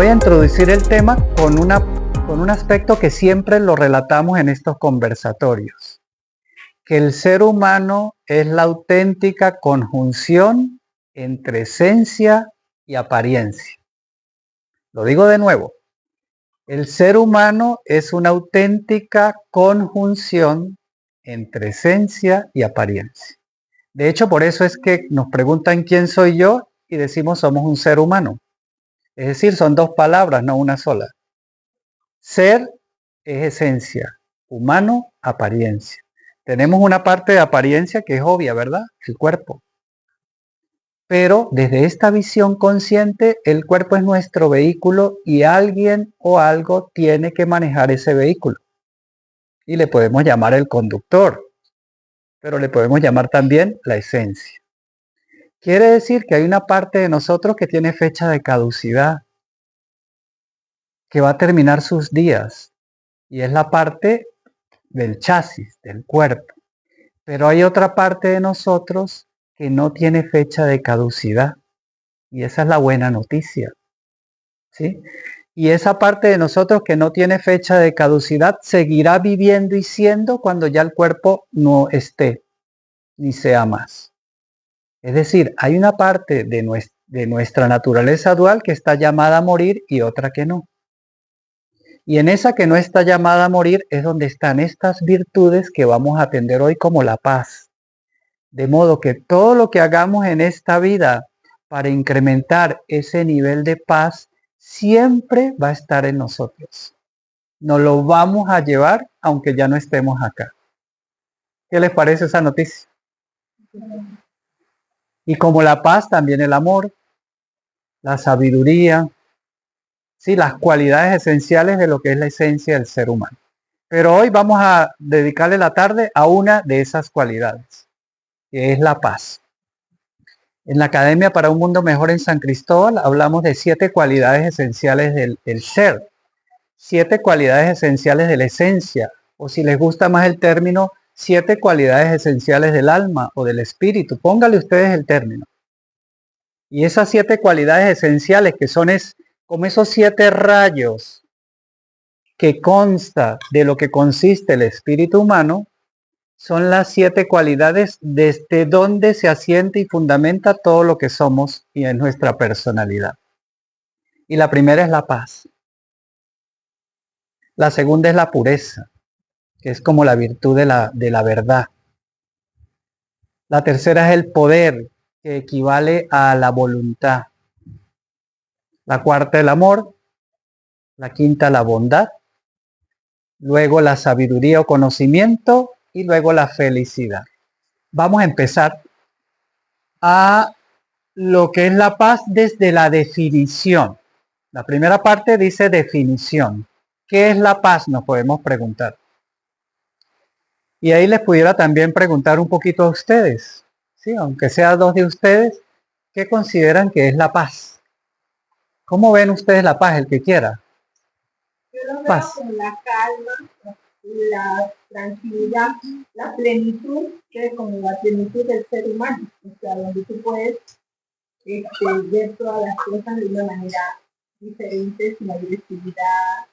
voy a introducir el tema con un aspecto que siempre lo relatamos en estos conversatorios, que el ser humano es la auténtica conjunción entre esencia y apariencia. Lo digo de nuevo, el ser humano es una auténtica conjunción entre esencia y apariencia. De hecho, por eso es que nos preguntan quién soy yo y decimos somos un ser humano. Es decir, son dos palabras, no una sola. Ser es esencia, humano, apariencia. Tenemos una parte de apariencia que es obvia, ¿verdad? El cuerpo. Pero desde esta visión consciente, el cuerpo es nuestro vehículo y alguien o algo tiene que manejar ese vehículo. Y le podemos llamar el conductor, pero le podemos llamar también la esencia. Quiere decir que hay una parte de nosotros que tiene fecha de caducidad, que va a terminar sus días, y es la parte del chasis, del cuerpo. Pero hay otra parte de nosotros que no tiene fecha de caducidad, y esa es la buena noticia, ¿sí? Y esa parte de nosotros que no tiene fecha de caducidad seguirá viviendo y siendo cuando ya el cuerpo no esté, ni sea más. Es decir, hay una parte de nuestra naturaleza dual que está llamada a morir y otra que no. Y en esa que no está llamada a morir es donde están estas virtudes que vamos a atender hoy como la paz. De modo que todo lo que hagamos en esta vida para incrementar ese nivel de paz siempre va a estar en nosotros. Nos lo vamos a llevar aunque ya no estemos acá. ¿Qué les parece esa noticia? Y como la paz, también el amor, la sabiduría, sí, las cualidades esenciales de lo que es la esencia del ser humano. Pero hoy vamos a dedicarle la tarde a una de esas cualidades, que es la paz. En la Academia para un Mundo Mejor en San Cristóbal hablamos de 7 cualidades esenciales del ser, 7 cualidades esenciales de la esencia, o si les gusta más el término, 7 cualidades esenciales del alma o del espíritu. Póngale ustedes el término. Y esas 7 cualidades esenciales que son como esos 7 rayos que consta de lo que consiste el espíritu humano, son las 7 cualidades desde donde se asienta y fundamenta todo lo que somos y en nuestra personalidad. Y la primera es la paz. La segunda es la pureza, que es como la virtud de la verdad. La tercera es el poder, que equivale a la voluntad. La cuarta, el amor. La quinta, la bondad. Luego la sabiduría o conocimiento y luego la felicidad. Vamos a empezar a lo que es la paz desde la definición. La primera parte dice definición. ¿Qué es la paz? Nos podemos preguntar. Y ahí les pudiera también preguntar un poquito a ustedes, ¿sí? Aunque sea 2 de ustedes, ¿qué consideran que es la paz? ¿Cómo ven ustedes la paz, el que quiera? Yo lo veo como la calma, la tranquilidad, la plenitud, que es como la plenitud del ser humano, o sea, donde tú puedes ver todas las cosas de una manera diferente, sin agresividad,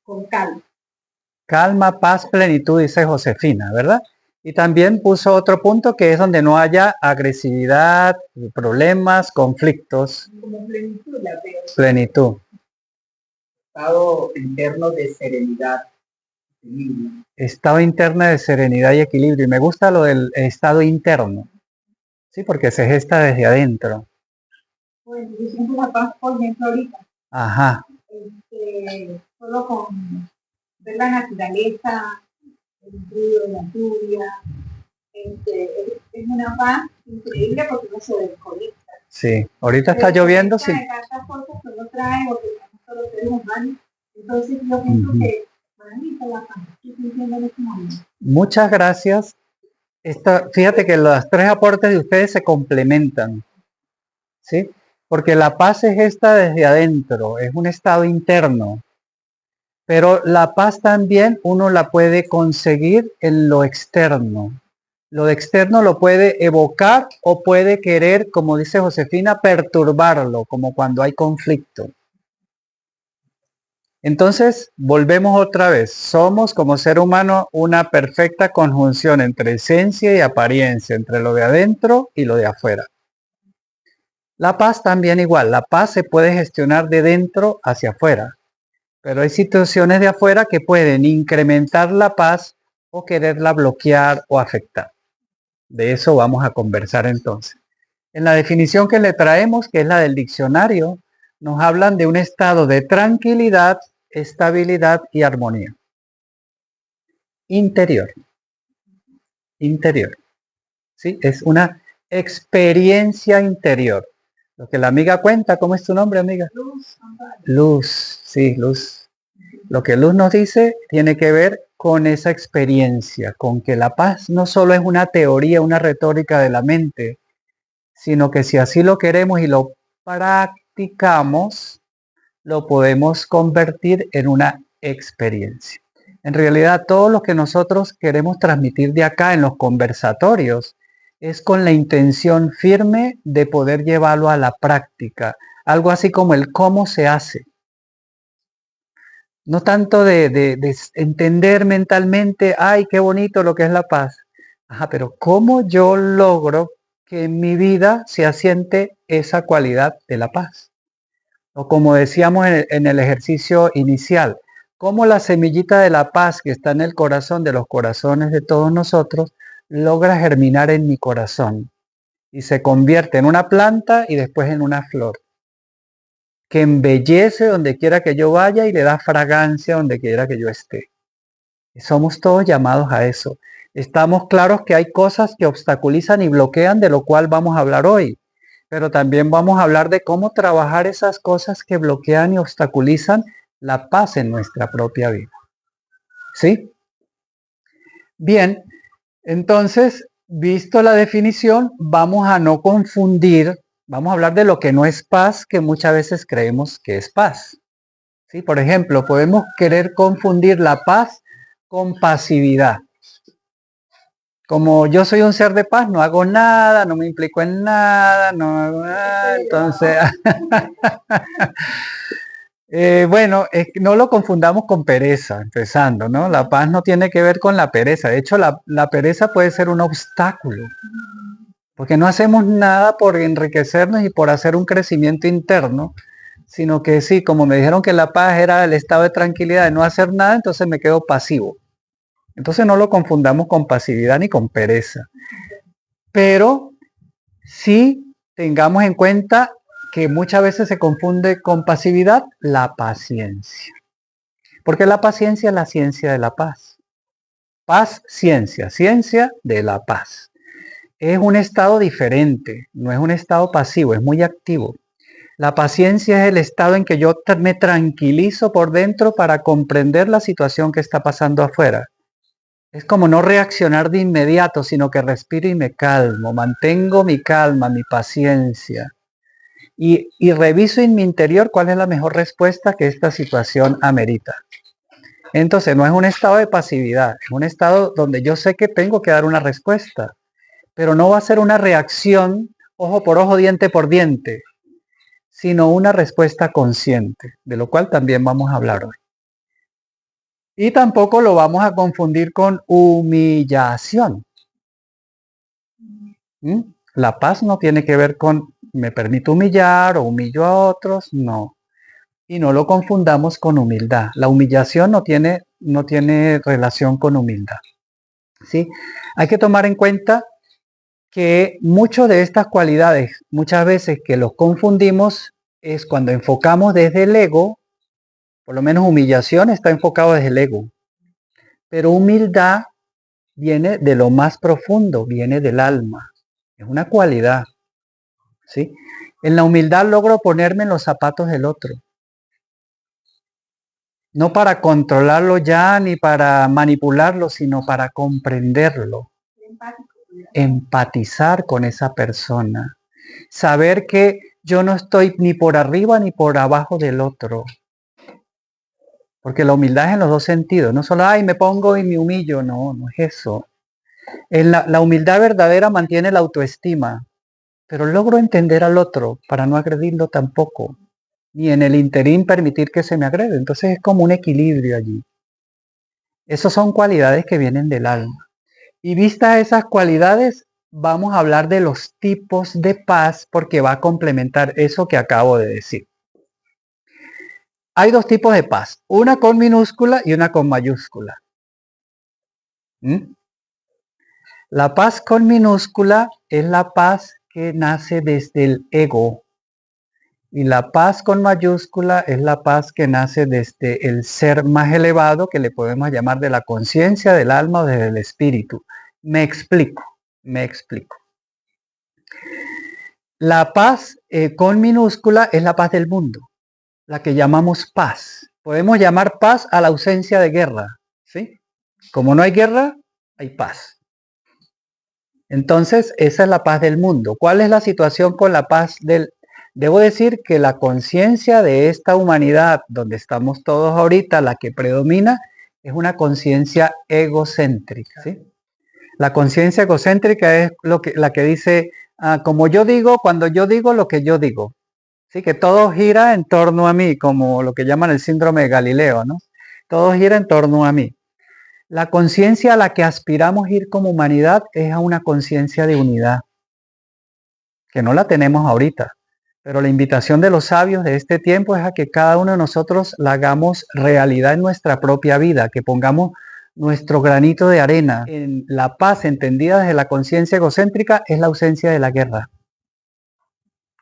con calma. Calma, paz, plenitud, dice Josefina, ¿verdad? Y también puso otro punto que es donde no haya agresividad, problemas, conflictos. Como plenitud, la veo. Plenitud. Estado interno de serenidad. Estado interno de serenidad y equilibrio. Y me gusta lo del estado interno. Sí, porque se gesta desde adentro. Bueno, yo siento la paz, por ejemplo, ahorita. Ajá. Solo con ver la naturaleza, el ruido de la lluvia, es una paz increíble porque no se desconecta. Sí, ahorita está lloviendo. Sí. Tantas cosas que uno trae o que tenemos los seres humanos. Entonces yo pienso que para mí es la paz. Muchas gracias. Fíjate que los 3 aportes de ustedes se complementan, ¿sí? Porque la paz es esta desde adentro, es un estado interno. Pero la paz también uno la puede conseguir en lo externo. Lo externo lo puede evocar o puede querer, como dice Josefina, perturbarlo, como cuando hay conflicto. Entonces, volvemos otra vez. Somos como ser humano una perfecta conjunción entre esencia y apariencia, entre lo de adentro y lo de afuera. La paz también igual. La paz se puede gestionar de dentro hacia afuera, pero hay situaciones de afuera que pueden incrementar la paz o quererla bloquear o afectar. De eso vamos a conversar entonces. En la definición que le traemos, que es la del diccionario, nos hablan de un estado de tranquilidad, estabilidad y armonía. Interior. Interior. ¿Sí? Es una experiencia interior. Lo que la amiga cuenta, ¿cómo es tu nombre, amiga? Luz, sí, Luz. Lo que Luz nos dice tiene que ver con esa experiencia, con que la paz no solo es una teoría, una retórica de la mente, sino que si así lo queremos y lo practicamos, lo podemos convertir en una experiencia. En realidad, todo lo que nosotros queremos transmitir de acá en los conversatorios es con la intención firme de poder llevarlo a la práctica, algo así como el cómo se hace. No tanto de entender mentalmente, ay, qué bonito lo que es la paz. Ajá, pero ¿cómo yo logro que en mi vida se asiente esa cualidad de la paz? O como decíamos en el ejercicio inicial, cómo la semillita de la paz que está en el corazón de los corazones de todos nosotros logra germinar en mi corazón y se convierte en una planta y después en una flor que embellece donde quiera que yo vaya y le da fragancia donde quiera que yo esté. Y somos todos llamados a eso. Estamos claros que hay cosas que obstaculizan y bloquean, de lo cual vamos a hablar hoy. Pero también vamos a hablar de cómo trabajar esas cosas que bloquean y obstaculizan la paz en nuestra propia vida. ¿Sí? Bien, entonces, visto la definición, vamos a no confundir, vamos a hablar de lo que no es paz, que muchas veces creemos que es paz. ¿Sí? Por ejemplo, podemos querer confundir la paz con pasividad. Como yo soy un ser de paz, no hago nada, no me implico en nada, no hago nada, entonces, bueno, no lo confundamos con pereza, empezando, ¿no? La paz no tiene que ver con la pereza, de hecho la pereza puede ser un obstáculo, porque no hacemos nada por enriquecernos y por hacer un crecimiento interno, sino que sí, como me dijeron que la paz era el estado de tranquilidad de no hacer nada, entonces me quedo pasivo. Entonces no lo confundamos con pasividad ni con pereza. Pero sí tengamos en cuenta que muchas veces se confunde con pasividad la paciencia. Porque la paciencia es la ciencia de la paz. Paz, ciencia, ciencia de la paz. Es un estado diferente, no es un estado pasivo, es muy activo. La paciencia es el estado en que yo me tranquilizo por dentro para comprender la situación que está pasando afuera. Es como no reaccionar de inmediato, sino que respiro y me calmo, mantengo mi calma, mi paciencia y reviso en mi interior cuál es la mejor respuesta que esta situación amerita. Entonces no es un estado de pasividad, es un estado donde yo sé que tengo que dar una respuesta, pero no va a ser una reacción ojo por ojo, diente por diente, sino una respuesta consciente, de lo cual también vamos a hablar hoy. Y tampoco lo vamos a confundir con humillación. La paz no tiene que ver con me permito humillar o humillo a otros, no. Y no lo confundamos con humildad. La humillación no tiene relación con humildad. ¿Sí? Hay que tomar en cuenta que muchas de estas cualidades, muchas veces que los confundimos, es cuando enfocamos desde el ego, por lo menos humillación está enfocado desde el ego, pero humildad viene de lo más profundo, viene del alma, es una cualidad, ¿sí? En la humildad logro ponerme en los zapatos del otro, no para controlarlo ya ni para manipularlo, sino para comprenderlo, empatizar con esa persona, saber que yo no estoy ni por arriba ni por abajo del otro. Porque la humildad es en los dos sentidos, no solo, ay, me pongo y me humillo, no, no es eso. La humildad verdadera mantiene la autoestima, pero logro entender al otro para no agredirlo tampoco. ni en el interín permitir que se me agrede. Entonces es como un equilibrio allí. Esas son cualidades que vienen del alma. Y vistas esas cualidades, vamos a hablar de los tipos de paz porque va a complementar eso que acabo de decir. Hay dos tipos de paz, una con minúscula y una con mayúscula. La paz con minúscula es la paz que nace desde el ego. Y la paz con mayúscula es la paz que nace desde el ser más elevado, que le podemos llamar de la conciencia, del alma o del espíritu. Me explico. La paz con minúscula es la paz del mundo, la que llamamos paz. Podemos llamar paz a la ausencia de guerra, ¿sí? Como no hay guerra, hay paz. Entonces, esa es la paz del mundo. ¿Cuál es la situación con la paz del... Debo decir que la conciencia de esta humanidad, donde estamos todos ahorita, la que predomina, es una conciencia egocéntrica, ¿sí? La conciencia egocéntrica es la que dice, como yo digo, cuando yo digo lo que yo digo. Sí, que todo gira en torno a mí, como lo que llaman el síndrome de Galileo, ¿no? Todo gira en torno a mí. La conciencia a la que aspiramos ir como humanidad es a una conciencia de unidad, que no la tenemos ahorita. Pero la invitación de los sabios de este tiempo es a que cada uno de nosotros la hagamos realidad en nuestra propia vida, que pongamos nuestro granito de arena en la paz entendida desde la conciencia egocéntrica, es la ausencia de la guerra.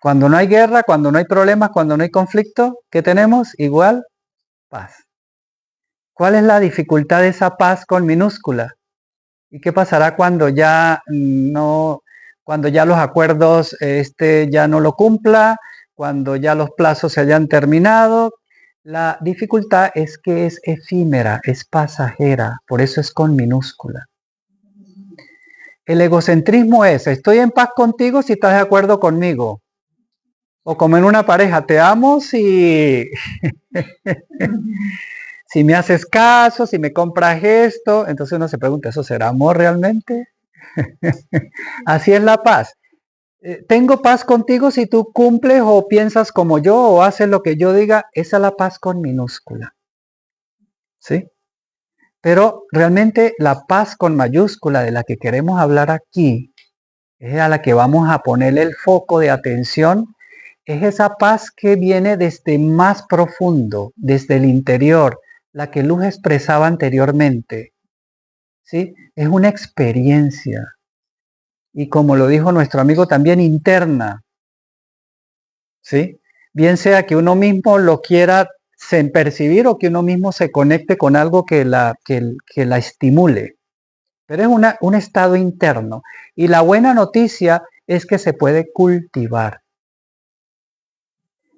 Cuando no hay guerra, cuando no hay problemas, cuando no hay conflicto, ¿qué tenemos? Igual, paz. ¿Cuál es la dificultad de esa paz con minúscula? ¿Y qué pasará cuando ya cuando ya los acuerdos ya no lo cumpla, cuando ya los plazos se hayan terminado? La dificultad es que es efímera, es pasajera, por eso es con minúscula. El egocentrismo es, estoy en paz contigo si estás de acuerdo conmigo. O como en una pareja, te amo si, si me haces caso, si me compras esto. Entonces uno se pregunta, ¿eso será amor realmente? Así es la paz. Tengo paz contigo si tú cumples o piensas como yo o haces lo que yo diga. Esa es la paz con minúscula. ¿Sí? Pero realmente la paz con mayúscula de la que queremos hablar aquí, es a la que vamos a ponerle el foco de atención, es esa paz que viene desde más profundo, desde el interior, la que Luz expresaba anteriormente. ¿Sí? Es una experiencia. Y como lo dijo nuestro amigo, también interna. ¿Sí? Bien sea que uno mismo lo quiera percibir o que uno mismo se conecte con algo que la estimule. Pero es un estado interno. Y la buena noticia es que se puede cultivar.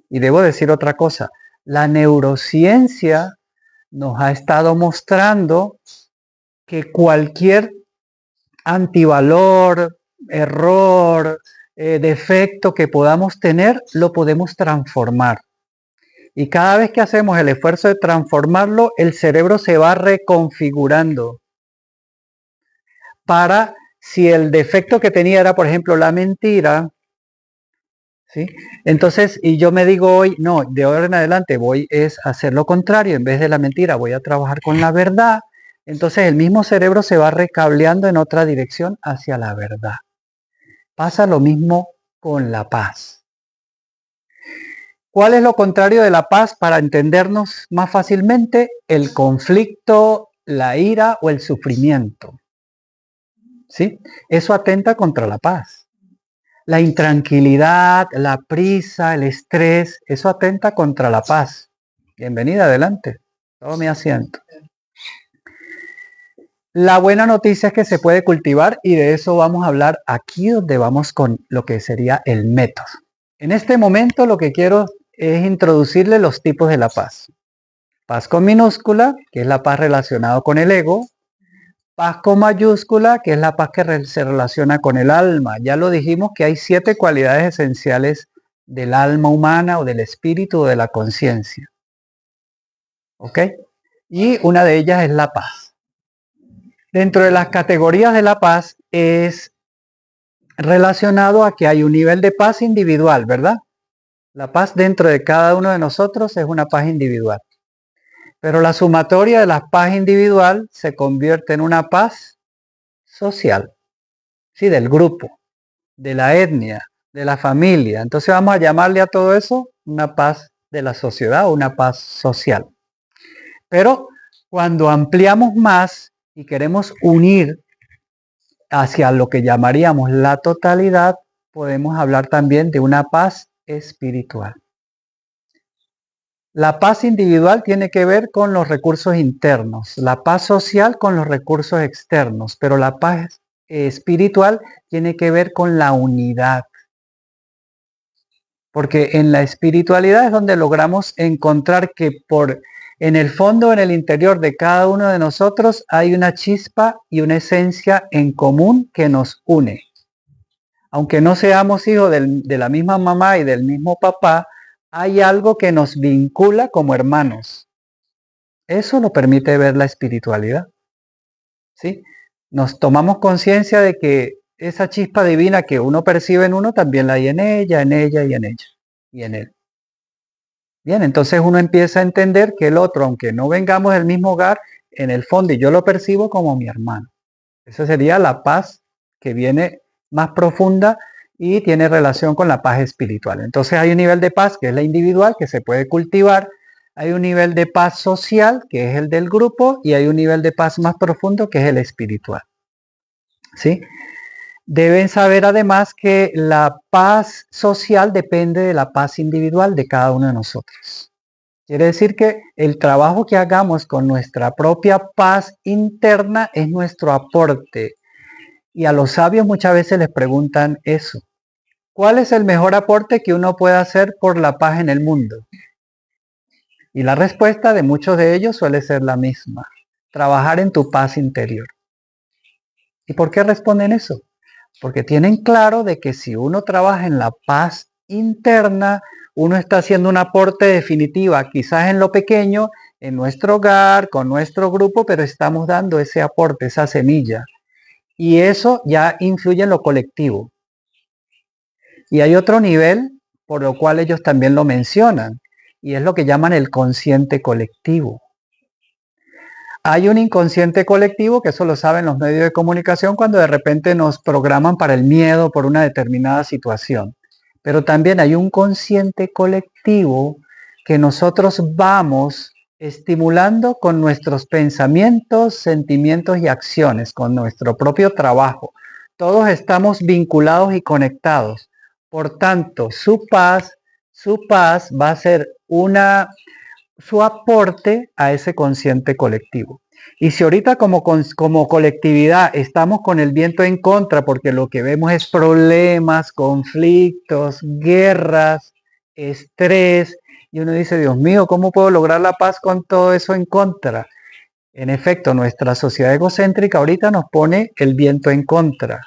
Y debo decir otra cosa. La neurociencia nos ha estado mostrando que cualquier antivalor, error, defecto que podamos tener, lo podemos transformar. Y cada vez que hacemos el esfuerzo de transformarlo, el cerebro se va reconfigurando para, si el defecto que tenía era, por ejemplo, la mentira, ¿sí? Entonces, y yo me digo hoy, no, de ahora en adelante voy es a hacer lo contrario, en vez de la mentira voy a trabajar con la verdad. Entonces el mismo cerebro se va recableando en otra dirección hacia la verdad. Pasa lo mismo con la paz. ¿Cuál es lo contrario de la paz para entendernos más fácilmente? El conflicto, la ira o el sufrimiento. ¿Sí? Eso atenta contra la paz. La intranquilidad, la prisa, el estrés, eso atenta contra la paz. Bienvenida, adelante. Tome asiento. La buena noticia es que se puede cultivar y de eso vamos a hablar aquí donde vamos con lo que sería el método. En este momento lo que quiero es introducirle los tipos de la paz. Paz con minúscula, que es la paz relacionada con el ego. Paz con mayúscula, que es la paz que se relaciona con el alma. Ya lo dijimos que hay 7 cualidades esenciales del alma humana o del espíritu o de la conciencia. ¿Ok? Y una de ellas es la paz. Dentro de las categorías de la paz es relacionado a que hay un nivel de paz individual, ¿verdad? La paz dentro de cada uno de nosotros es una paz individual. Pero la sumatoria de la paz individual se convierte en una paz social, ¿sí? Del grupo, de la etnia, de la familia. Entonces vamos a llamarle a todo eso una paz de la sociedad o una paz social. Pero cuando ampliamos más y queremos unir hacia lo que llamaríamos la totalidad, podemos hablar también de una paz espiritual. La paz individual tiene que ver con los recursos internos, la paz social con los recursos externos, pero la paz espiritual tiene que ver con la unidad. Porque en la espiritualidad es donde logramos encontrar que en el fondo, en el interior de cada uno de nosotros, hay una chispa y una esencia en común que nos une. Aunque no seamos hijos de la misma mamá y del mismo papá, hay algo que nos vincula como hermanos. Eso lo permite ver la espiritualidad. ¿Sí? Nos tomamos conciencia de que esa chispa divina que uno percibe en uno, también la hay en ella, en ella y en ella. Y en él. Bien, entonces uno empieza a entender que el otro, aunque no vengamos del mismo hogar, en el fondo yo lo percibo como mi hermano. Esa sería la paz que viene más profunda y tiene relación con la paz espiritual. Entonces hay un nivel de paz que es la individual, que se puede cultivar. Hay un nivel de paz social, que es el del grupo, y hay un nivel de paz más profundo, que es el espiritual. ¿Sí? Deben saber además que la paz social depende de la paz individual de cada uno de nosotros. Quiere decir que el trabajo que hagamos con nuestra propia paz interna es nuestro aporte. Y a los sabios muchas veces les preguntan eso. ¿Cuál es el mejor aporte que uno puede hacer por la paz en el mundo? Y la respuesta de muchos de ellos suele ser la misma. Trabajar en tu paz interior. ¿Y por qué responden eso? Porque tienen claro de que si uno trabaja en la paz interna, uno está haciendo un aporte definitiva, quizás en lo pequeño, en nuestro hogar, con nuestro grupo, pero estamos dando ese aporte, esa semilla. Y eso ya influye en lo colectivo. Y hay otro nivel, por lo cual ellos también lo mencionan, y es lo que llaman el consciente colectivo. Hay un inconsciente colectivo, que eso lo saben los medios de comunicación, cuando de repente nos programan para el miedo por una determinada situación. Pero también hay un consciente colectivo que nosotros vamos estimulando con nuestros pensamientos, sentimientos y acciones, con nuestro propio trabajo. Todos estamos vinculados y conectados. Por tanto, su paz va a ser su aporte a ese consciente colectivo. Y si ahorita como colectividad estamos con el viento en contra, porque lo que vemos es problemas, conflictos, guerras, estrés, y uno dice, Dios mío, ¿cómo puedo lograr la paz con todo eso en contra? En efecto, nuestra sociedad egocéntrica ahorita nos pone el viento en contra.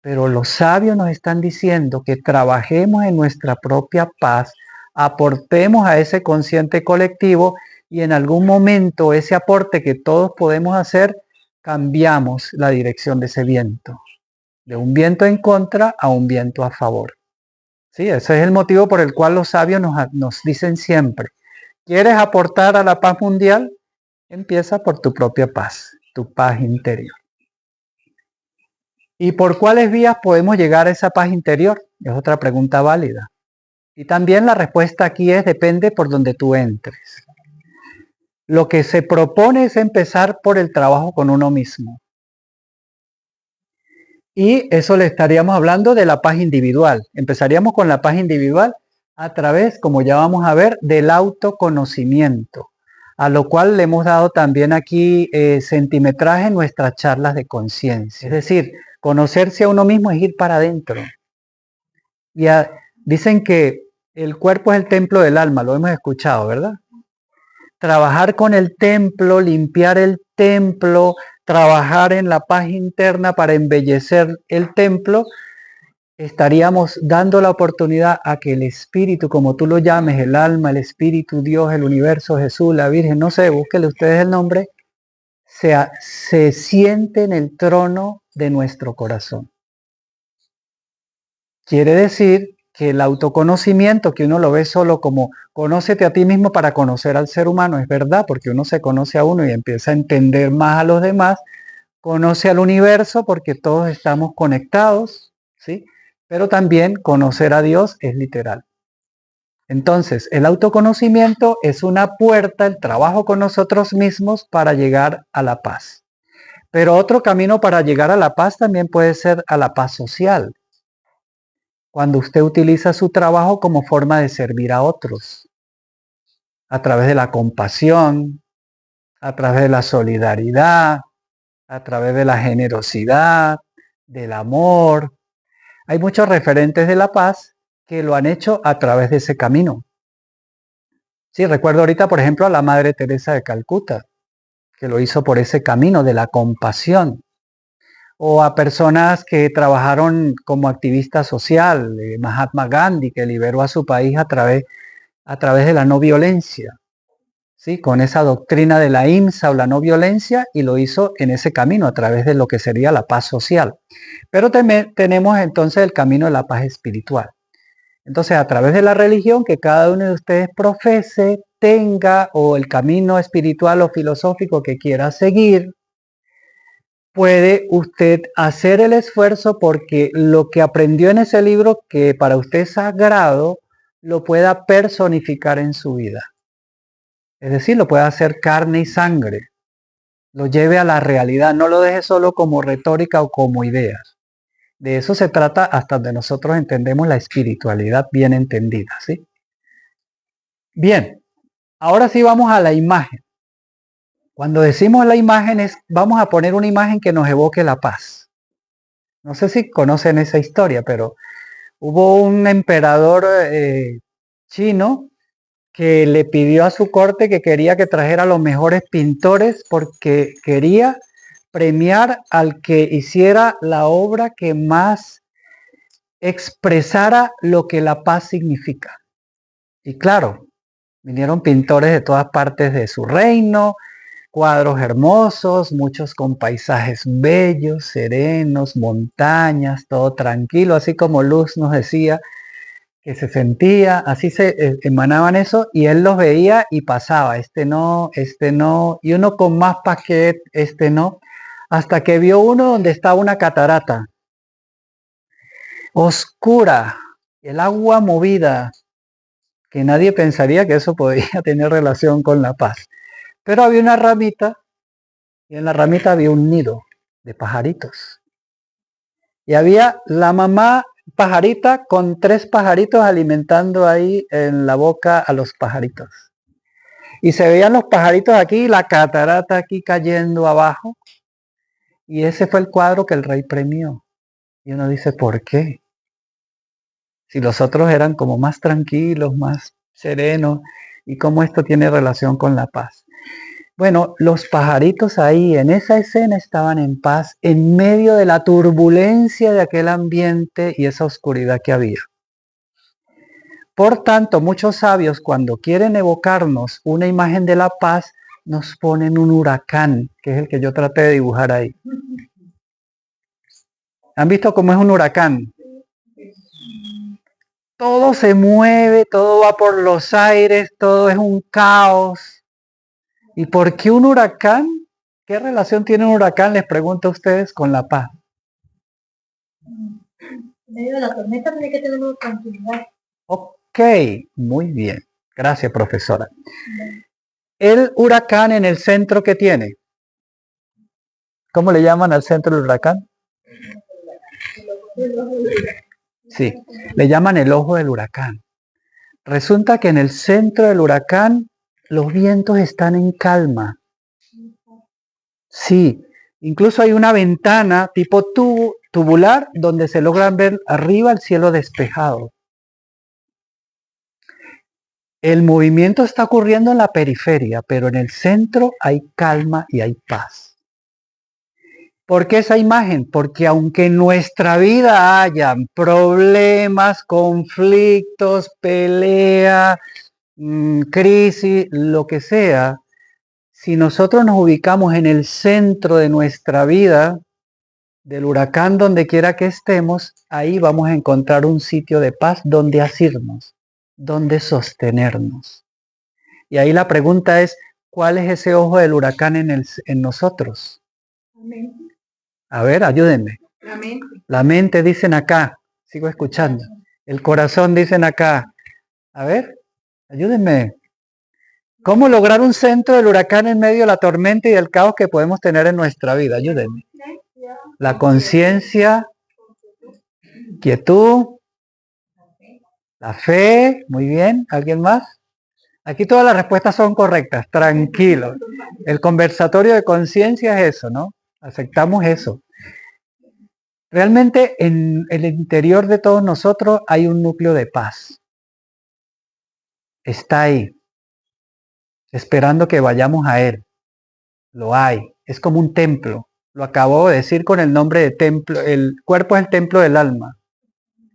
Pero los sabios nos están diciendo que trabajemos en nuestra propia paz, aportemos a ese consciente colectivo y en algún momento ese aporte que todos podemos hacer, cambiamos la dirección de ese viento, de un viento en contra a un viento a favor. Sí, ese es el motivo por el cual los sabios nos dicen siempre, ¿quieres aportar a la paz mundial? Empieza por tu propia paz, tu paz interior. ¿Y por cuáles vías podemos llegar a esa paz interior? Es otra pregunta válida. Y también la respuesta aquí depende por donde tú entres. Lo que se propone es empezar por el trabajo con uno mismo. Y eso le estaríamos hablando de la paz individual. Empezaríamos con la paz individual a través, como ya vamos a ver, del autoconocimiento, a lo cual le hemos dado también aquí centimetraje en nuestras charlas de conciencia. Es decir, conocerse a uno mismo es ir para adentro. Dicen que el cuerpo es el templo del alma, lo hemos escuchado, ¿verdad? Trabajar con el templo, limpiar el templo, trabajar en la paz interna para embellecer el templo, estaríamos dando la oportunidad a que el espíritu, como tú lo llames, el alma, el espíritu, Dios, el universo, Jesús, la Virgen, no sé, búsquenle ustedes el nombre, se siente en el trono de nuestro corazón. Quiere decir que el autoconocimiento, que uno lo ve solo como conócete a ti mismo para conocer al ser humano, es verdad, porque uno se conoce a uno y empieza a entender más a los demás, conoce al universo porque todos estamos conectados, ¿sí? Pero también conocer a Dios es literal. Entonces, el autoconocimiento es una puerta, el trabajo con nosotros mismos para llegar a la paz. Pero otro camino para llegar a la paz también puede ser a la paz social. Cuando usted utiliza su trabajo como forma de servir a otros, a través de la compasión, a través de la solidaridad, a través de la generosidad, del amor. Hay muchos referentes de la paz que lo han hecho a través de ese camino. Sí, recuerdo ahorita, por ejemplo, a la Madre Teresa de Calcuta, que lo hizo por ese camino de la compasión. O a personas que trabajaron como activista social, Mahatma Gandhi, que liberó a su país a través de la no violencia, ¿sí? Con esa doctrina de la IMSA o la no violencia, y lo hizo en ese camino, a través de lo que sería la paz social. Pero también tenemos entonces el camino de la paz espiritual. Entonces, a través de la religión que cada uno de ustedes profese, tenga, o el camino espiritual o filosófico que quiera seguir, puede usted hacer el esfuerzo porque lo que aprendió en ese libro, que para usted es sagrado, lo pueda personificar en su vida. Es decir, lo pueda hacer carne y sangre, lo lleve a la realidad, no lo deje solo como retórica o como ideas. De eso se trata hasta donde nosotros entendemos la espiritualidad bien entendida, ¿sí? Bien, ahora sí vamos a la imagen. Cuando decimos la imagen vamos a poner una imagen que nos evoque la paz. No sé si conocen esa historia, pero hubo un emperador chino que le pidió a su corte que quería que trajera los mejores pintores porque quería premiar al que hiciera la obra que más expresara lo que la paz significa. Y claro, vinieron pintores de todas partes de su reino, cuadros hermosos, muchos con paisajes bellos, serenos, montañas, todo tranquilo, así como Luz nos decía que se sentía, así se emanaban eso, y él los veía y pasaba, este no, y uno con más paquete, este no, hasta que vio uno donde estaba una catarata, oscura, el agua movida, que nadie pensaría que eso podía tener relación con la paz. Pero había una ramita, y en la ramita había un nido de pajaritos. Y había la mamá pajarita con 3 pajaritos alimentando ahí en la boca a los pajaritos. Y se veían los pajaritos aquí, la catarata aquí cayendo abajo. Y ese fue el cuadro que el rey premió. Y uno dice, ¿por qué? Si los otros eran como más tranquilos, más serenos, y cómo esto tiene relación con la paz. Bueno, los pajaritos ahí en esa escena estaban en paz en medio de la turbulencia de aquel ambiente y esa oscuridad que había. Por tanto, muchos sabios cuando quieren evocarnos una imagen de la paz, nos ponen un huracán, que es el que yo traté de dibujar ahí. ¿Han visto cómo es un huracán? Todo se mueve, todo va por los aires, todo es un caos. ¿Y por qué un huracán? ¿Qué relación tiene un huracán, les pregunto a ustedes, con la paz? En medio de la tormenta tiene que tener tranquilidad. Ok, muy bien. Gracias, profesora. El huracán en el centro que tiene. ¿Cómo le llaman al centro del huracán? Sí, le llaman el ojo del huracán. Resulta que en el centro del huracán los vientos están en calma. Sí, incluso hay una ventana tipo tubular donde se logran ver arriba el cielo despejado. El movimiento está ocurriendo en la periferia, pero en el centro hay calma y hay paz. ¿Por qué esa imagen? Porque aunque en nuestra vida hayan problemas, conflictos, pelea, crisis, lo que sea, si nosotros nos ubicamos en el centro de nuestra vida, del huracán, donde quiera que estemos, ahí vamos a encontrar un sitio de paz donde asirnos, donde sostenernos. Y ahí la pregunta es, ¿cuál es ese ojo del huracán en nosotros? Amén. A ver, ayúdenme. La mente. La mente dicen acá, sigo escuchando. El corazón dicen acá. A ver, ayúdenme. ¿Cómo lograr un centro del huracán en medio de la tormenta y del caos que podemos tener en nuestra vida? Ayúdenme. La conciencia, quietud, la fe, muy bien. ¿Alguien más? Aquí todas las respuestas son correctas, tranquilo. El conversatorio de conciencia es eso, ¿no? Aceptamos eso. Realmente en el interior de todos nosotros hay un núcleo de paz. Está ahí, esperando que vayamos a él. Lo hay, es como un templo. Lo acabo de decir con el nombre de templo. El cuerpo es el templo del alma.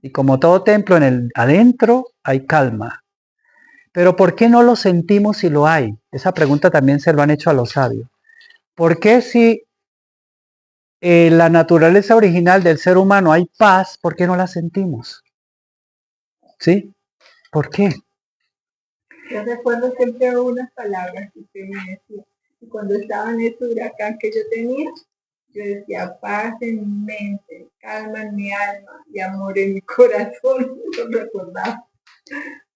Y como todo templo, en el adentro hay calma. Pero ¿por qué no lo sentimos si lo hay? Esa pregunta también se lo han hecho a los sabios. ¿Por qué si en la naturaleza original del ser humano hay paz, por qué no la sentimos? ¿Sí? ¿Por qué? Yo recuerdo siempre unas palabras que usted me decía. Y cuando estaba en ese huracán que yo tenía, yo decía, paz en mi mente, calma en mi alma y amor en mi corazón. Yo recordaba.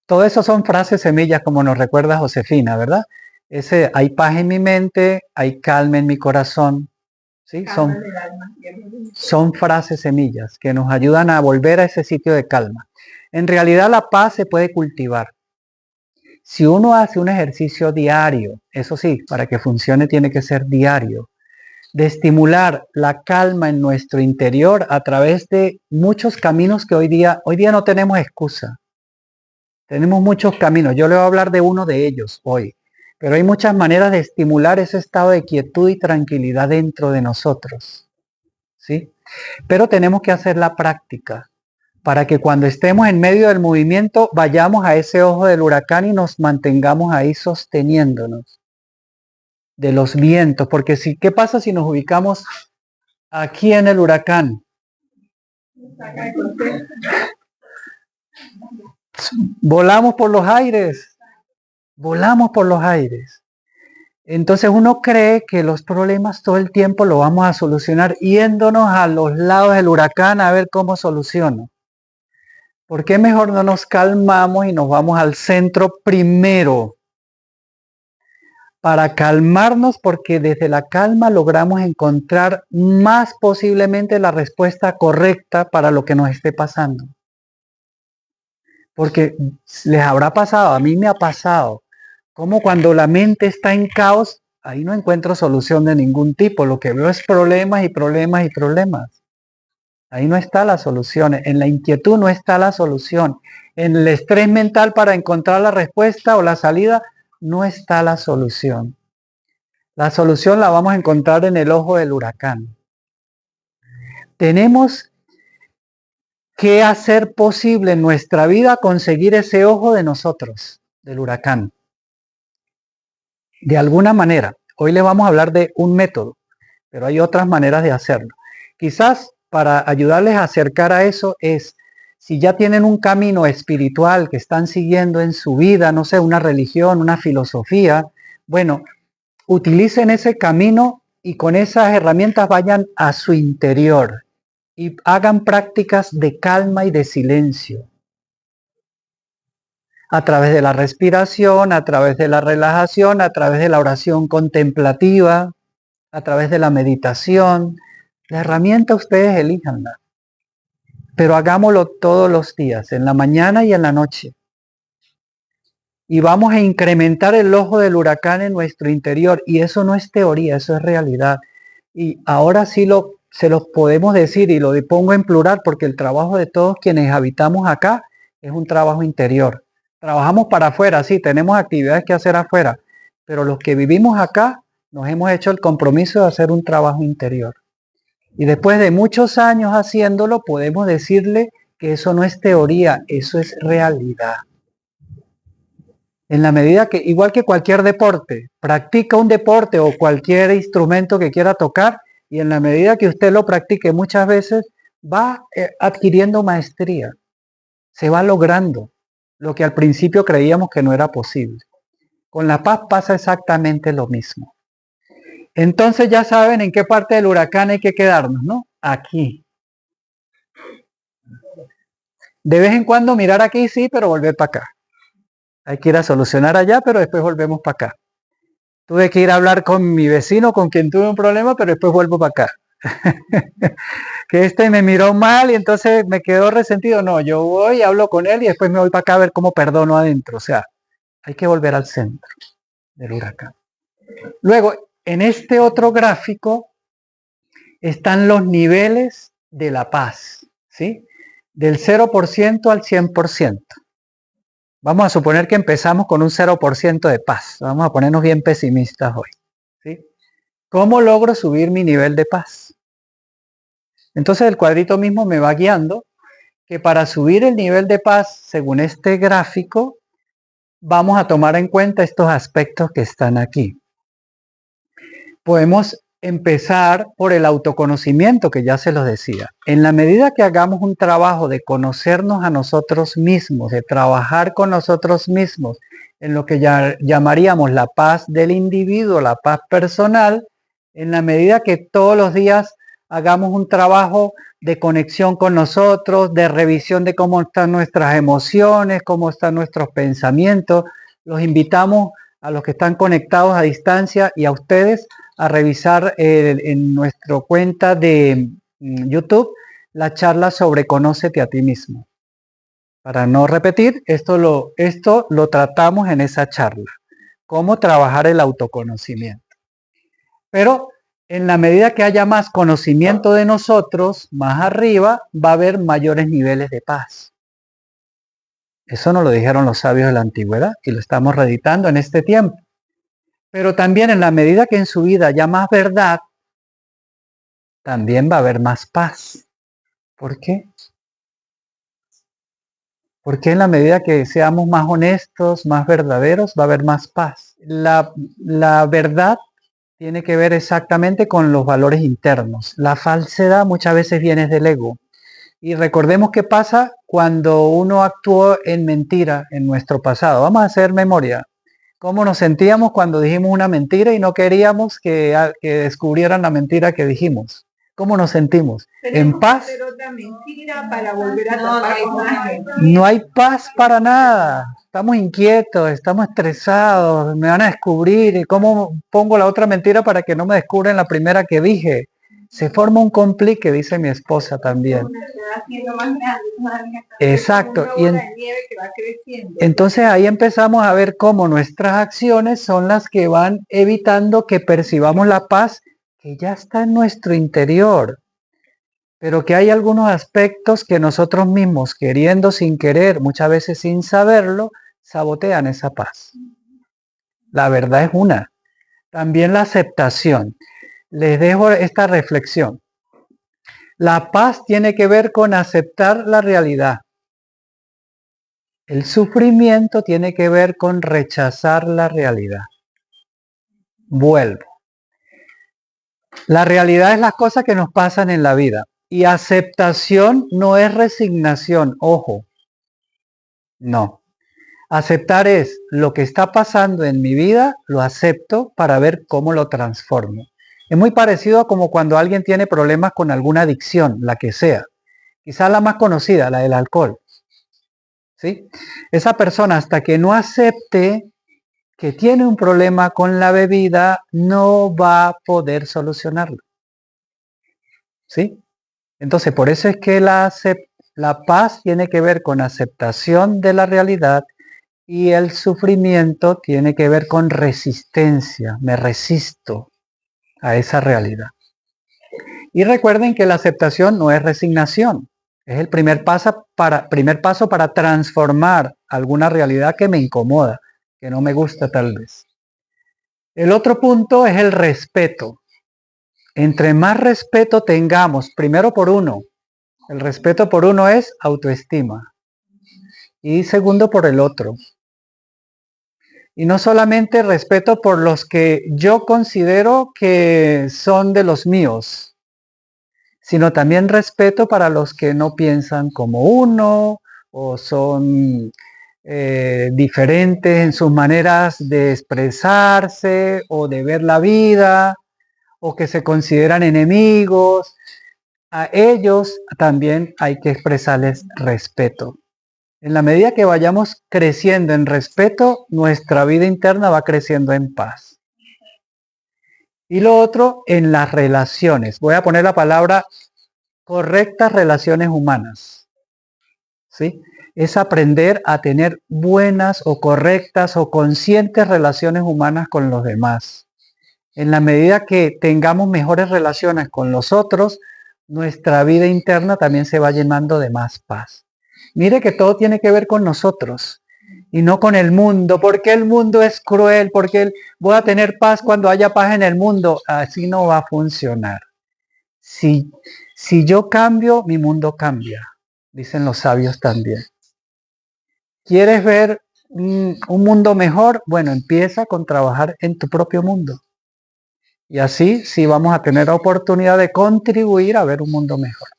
Todo eso son frases semillas, como nos recuerda Josefina, ¿verdad? Ese, hay paz en mi mente, hay calma en mi corazón. ¿Sí? Calma en el alma y amor en mi corazón. Son frases semillas que nos ayudan a volver a ese sitio de calma. En realidad la paz se puede cultivar. Si uno hace un ejercicio diario, eso sí, para que funcione tiene que ser diario, de estimular la calma en nuestro interior a través de muchos caminos que hoy día no tenemos excusa. Tenemos muchos caminos. Yo le voy a hablar de uno de ellos hoy. Pero hay muchas maneras de estimular ese estado de quietud y tranquilidad dentro de nosotros. ¿Sí? Pero tenemos que hacer la práctica para que cuando estemos en medio del movimiento vayamos a ese ojo del huracán y nos mantengamos ahí sosteniéndonos de los vientos. Porque si, ¿qué pasa si nos ubicamos aquí en el huracán? Volamos por los aires. Volamos por los aires. Entonces uno cree que los problemas todo el tiempo lo vamos a solucionar yéndonos a los lados del huracán a ver cómo soluciono. ¿Por qué mejor no nos calmamos y nos vamos al centro primero? Para calmarnos, porque desde la calma logramos encontrar más posiblemente la respuesta correcta para lo que nos esté pasando. Porque les habrá pasado, a mí me ha pasado, como cuando la mente está en caos, ahí no encuentro solución de ningún tipo. Lo que veo es problemas y problemas y problemas. Ahí no está la solución. En la inquietud no está la solución. En el estrés mental para encontrar la respuesta o la salida no está la solución. La solución la vamos a encontrar en el ojo del huracán. Tenemos que hacer posible en nuestra vida conseguir ese ojo de nosotros, del huracán. De alguna manera. Hoy les vamos a hablar de un método, pero hay otras maneras de hacerlo. Quizás para ayudarles a acercar a eso es, si ya tienen un camino espiritual que están siguiendo en su vida, no sé, una religión, una filosofía, bueno, utilicen ese camino y con esas herramientas vayan a su interior y hagan prácticas de calma y de silencio. A través de la respiración, a través de la relajación, a través de la oración contemplativa, a través de la meditación. La herramienta ustedes elíjanla. Pero hagámoslo todos los días, en la mañana y en la noche. Y vamos a incrementar el ojo del huracán en nuestro interior. Y eso no es teoría, eso es realidad. Y ahora sí se los podemos decir y lo pongo en plural porque el trabajo de todos quienes habitamos acá es un trabajo interior. Trabajamos para afuera, sí, tenemos actividades que hacer afuera. Pero los que vivimos acá nos hemos hecho el compromiso de hacer un trabajo interior. Y después de muchos años haciéndolo, podemos decirle que eso no es teoría, eso es realidad. En la medida que, igual que cualquier deporte, practica un deporte o cualquier instrumento que quiera tocar, Y en la medida que usted lo practique muchas veces, va adquiriendo maestría. Se va logrando lo que al principio creíamos que no era posible. Con la paz pasa exactamente lo mismo. Entonces ya saben en qué parte del huracán hay que quedarnos, ¿no? Aquí. De vez en cuando mirar aquí, sí, pero volver para acá. Hay que ir a solucionar allá, pero después volvemos para acá. Tuve que ir a hablar con mi vecino con quien tuve un problema, pero después vuelvo para acá. Que este me miró mal y entonces me quedó resentido. No, yo voy, hablo con él y después me voy para acá a ver cómo perdono adentro. O sea, hay que volver al centro del huracán. Luego, en este otro gráfico están los niveles de la paz, ¿sí? Del 0% al 100%. Vamos a suponer que empezamos con un 0% de paz. Vamos a ponernos bien pesimistas hoy, ¿sí? ¿Cómo logro subir mi nivel de paz? Entonces el cuadrito mismo me va guiando que para subir el nivel de paz, según este gráfico, vamos a tomar en cuenta estos aspectos que están aquí. Podemos empezar por el autoconocimiento, que ya se los decía. En la medida que hagamos un trabajo de conocernos a nosotros mismos, de trabajar con nosotros mismos, en lo que llamaríamos la paz del individuo, la paz personal, en la medida que todos los días hagamos un trabajo de conexión con nosotros, de revisión de cómo están nuestras emociones, cómo están nuestros pensamientos, los invitamos a los que están conectados a distancia y a ustedes a revisar en nuestra cuenta de YouTube la charla sobre Conócete a ti mismo. Para no repetir, esto lo tratamos en esa charla, cómo trabajar el autoconocimiento. Pero en la medida que haya más conocimiento de nosotros, más arriba va a haber mayores niveles de paz. Eso nos lo dijeron los sabios de la antigüedad y lo estamos reeditando en este tiempo. Pero también en la medida que en su vida haya más verdad, también va a haber más paz. ¿Por qué? Porque en la medida que seamos más honestos, más verdaderos, va a haber más paz. La verdad tiene que ver exactamente con los valores internos. La falsedad muchas veces viene del ego. Y recordemos qué pasa cuando uno actuó en mentira en nuestro pasado. Vamos a hacer memoria. ¿Cómo nos sentíamos cuando dijimos una mentira y no queríamos que descubrieran la mentira que dijimos? ¿Cómo nos sentimos? ¿En paz? Hacer otra mentira para volver a tapar No hay paz para nada. Estamos inquietos, estamos estresados, me van a descubrir. ¿Cómo pongo la otra mentira para que no me descubran la primera que dije? Se forma un complique, dice mi esposa también. Exacto. Y entonces ahí empezamos a ver cómo nuestras acciones son las que van evitando que percibamos la paz que ya está en nuestro interior. Pero que hay algunos aspectos que nosotros mismos, queriendo sin querer, muchas veces sin saberlo, sabotean esa paz. La verdad es una. También la aceptación. Les dejo esta reflexión. La paz tiene que ver con aceptar la realidad. El sufrimiento tiene que ver con rechazar la realidad. Vuelvo. La realidad es las cosas que nos pasan en la vida. Y aceptación no es resignación, ojo. No. Aceptar es lo que está pasando en mi vida, lo acepto para ver cómo lo transformo. Es muy parecido a como cuando alguien tiene problemas con alguna adicción, la que sea. Quizás la más conocida, la del alcohol. ¿Sí? Esa persona hasta que no acepte que tiene un problema con la bebida, no va a poder solucionarlo. ¿Sí? Entonces, por eso es que la paz tiene que ver con aceptación de la realidad y el sufrimiento tiene que ver con resistencia. Me resisto a esa realidad. Y recuerden que la aceptación no es resignación. Es el primer paso para transformar alguna realidad que me incomoda, que no me gusta tal vez. El otro punto es el respeto. Entre más respeto tengamos, primero por uno, el respeto por uno es autoestima. Y segundo por el otro. Y no solamente respeto por los que yo considero que son de los míos, sino también respeto para los que no piensan como uno o son diferentes en sus maneras de expresarse o de ver la vida o que se consideran enemigos. A ellos también hay que expresarles respeto. En la medida que vayamos creciendo en respeto, nuestra vida interna va creciendo en paz. Y lo otro, en las relaciones. Voy a poner la palabra correctas relaciones humanas. ¿Sí? Es aprender a tener buenas o correctas o conscientes relaciones humanas con los demás. En la medida que tengamos mejores relaciones con los otros, nuestra vida interna también se va llenando de más paz. Mire que todo tiene que ver con nosotros y no con el mundo. ¿Por qué el mundo es cruel? ¿Por qué voy a tener paz cuando haya paz en el mundo? Así no va a funcionar. Si yo cambio, mi mundo cambia, dicen los sabios también. ¿Quieres ver un mundo mejor? Bueno, empieza con trabajar en tu propio mundo. Y así sí vamos a tener la oportunidad de contribuir a ver un mundo mejor.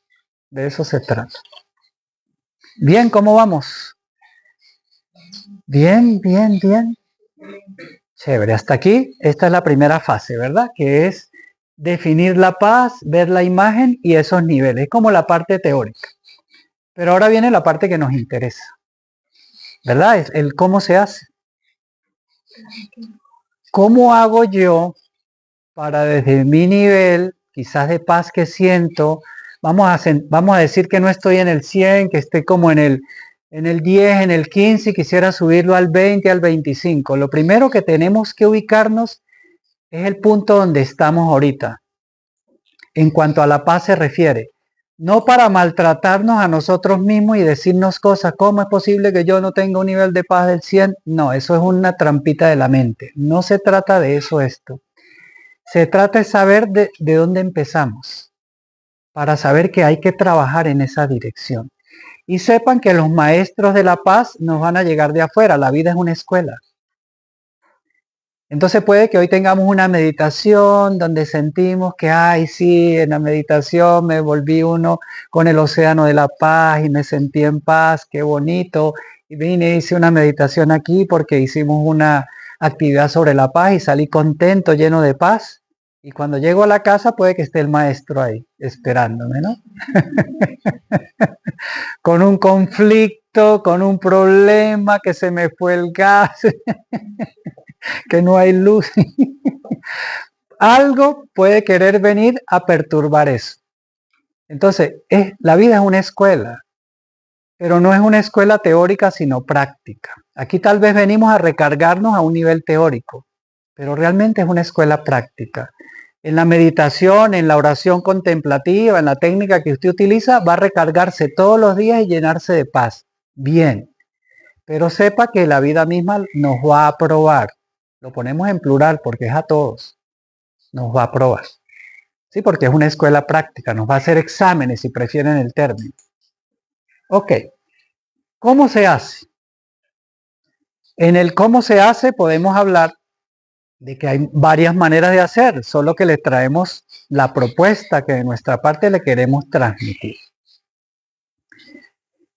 De eso se trata. Bien, ¿cómo vamos? Bien, bien, bien. Chévere, hasta aquí. Esta es la primera fase, ¿verdad? Que es definir la paz, ver la imagen y esos niveles. Es como la parte teórica. Pero ahora viene la parte que nos interesa. ¿Verdad? Es el cómo se hace. ¿Cómo hago yo para desde mi nivel, quizás de paz que siento, vamos a decir que no estoy en el 100, que estoy como en el 10, en el 15 y quisiera subirlo al 20, al 25? Lo primero que tenemos que ubicarnos es el punto donde estamos ahorita, en cuanto a la paz se refiere. No para maltratarnos a nosotros mismos y decirnos cosas, ¿cómo es posible que yo no tenga un nivel de paz del 100? No, eso es una trampita de la mente. No se trata de eso esto. Se trata de saber de dónde empezamos, para saber que hay que trabajar en esa dirección. Y sepan que los maestros de la paz nos van a llegar de afuera, la vida es una escuela. Entonces puede que hoy tengamos una meditación donde sentimos que, ay, sí, en la meditación me volví uno con el océano de la paz y me sentí en paz, qué bonito. Y vine y hice una meditación aquí porque hicimos una actividad sobre la paz y salí contento, lleno de paz. Y cuando llego a la casa puede que esté el maestro ahí esperándome, ¿no? Con un conflicto, con un problema, que se me fue el gas, que no hay luz. Algo puede querer venir a perturbar eso. Entonces, la vida es una escuela, pero no es una escuela teórica, sino práctica. Aquí tal vez venimos a recargarnos a un nivel teórico, pero realmente es una escuela práctica. En la meditación, en la oración contemplativa, en la técnica que usted utiliza, va a recargarse todos los días y llenarse de paz. Bien, pero sepa que la vida misma nos va a probar. Lo ponemos en plural porque es a todos. Nos va a probar. Sí, porque es una escuela práctica. Nos va a hacer exámenes si prefieren el término. Ok. ¿Cómo se hace? En el cómo se hace podemos hablar de que hay varias maneras de hacer, solo que les traemos la propuesta que de nuestra parte le queremos transmitir.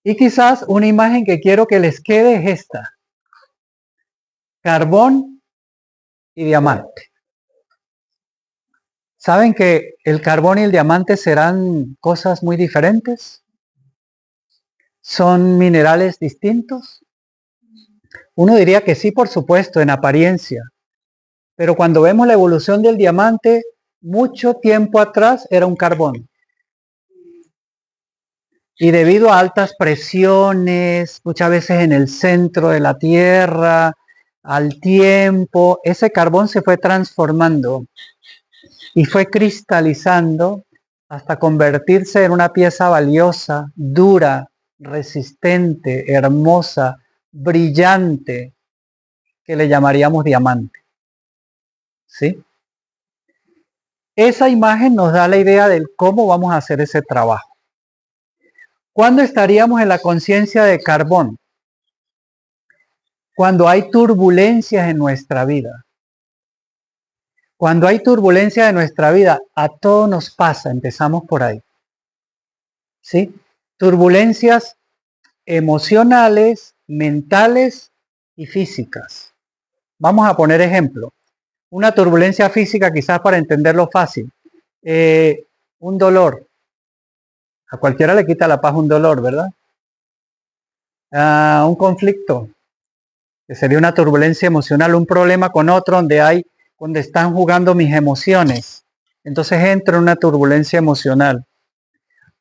Y quizás una imagen que quiero que les quede es esta. Carbón y diamante. ¿Saben que el carbón y el diamante serán cosas muy diferentes? ¿Son minerales distintos? Uno diría que sí, por supuesto, en apariencia. Pero cuando vemos la evolución del diamante, mucho tiempo atrás era un carbón. Y debido a altas presiones, muchas veces en el centro de la Tierra, al tiempo, ese carbón se fue transformando y fue cristalizando hasta convertirse en una pieza valiosa, dura, resistente, hermosa, brillante, que le llamaríamos diamante. ¿Sí? Esa imagen nos da la idea de cómo vamos a hacer ese trabajo. ¿Cuándo estaríamos en la conciencia de carbón? Cuando hay turbulencias en nuestra vida. Cuando hay turbulencias en nuestra vida, a todos nos pasa, empezamos por ahí. ¿Sí? Turbulencias emocionales, mentales y físicas. Vamos a poner ejemplo. Una turbulencia física, quizás para entenderlo fácil. Un dolor. A cualquiera le quita la paz un dolor, ¿verdad? Un conflicto, que sería una turbulencia emocional, un problema con otro donde están jugando mis emociones. Entonces entro en una turbulencia emocional.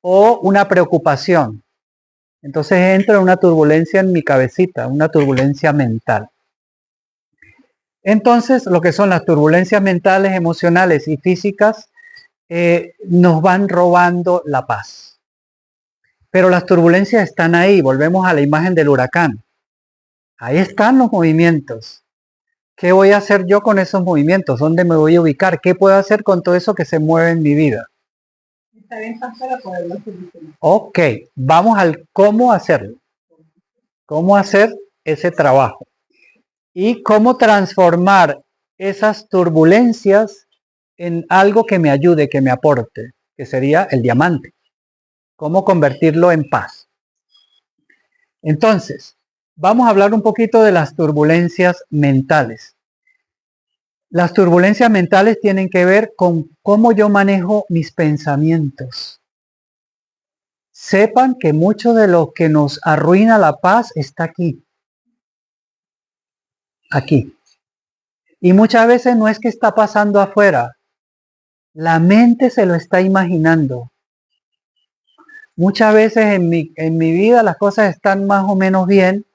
O una preocupación. Entonces entro en una turbulencia en mi cabecita, una turbulencia mental. Entonces, lo que son las turbulencias mentales, emocionales y físicas nos van robando la paz. Pero las turbulencias están ahí. Volvemos a la imagen del huracán. Ahí están los movimientos. ¿Qué voy a hacer yo con esos movimientos? ¿Dónde me voy a ubicar? ¿Qué puedo hacer con todo eso que se mueve en mi vida? Está bien fácil para poderlo solucionar. Ok, vamos al cómo hacerlo. Cómo hacer ese trabajo. Y cómo transformar esas turbulencias en algo que me ayude, que me aporte, que sería el diamante. Cómo convertirlo en paz. Entonces, vamos a hablar un poquito de las turbulencias mentales. Las turbulencias mentales tienen que ver con cómo yo manejo mis pensamientos. Sepan que mucho de lo que nos arruina la paz está aquí. Aquí. Y muchas veces no es que está pasando afuera. La mente se lo está imaginando. Muchas veces en mi vida las cosas están más o menos bien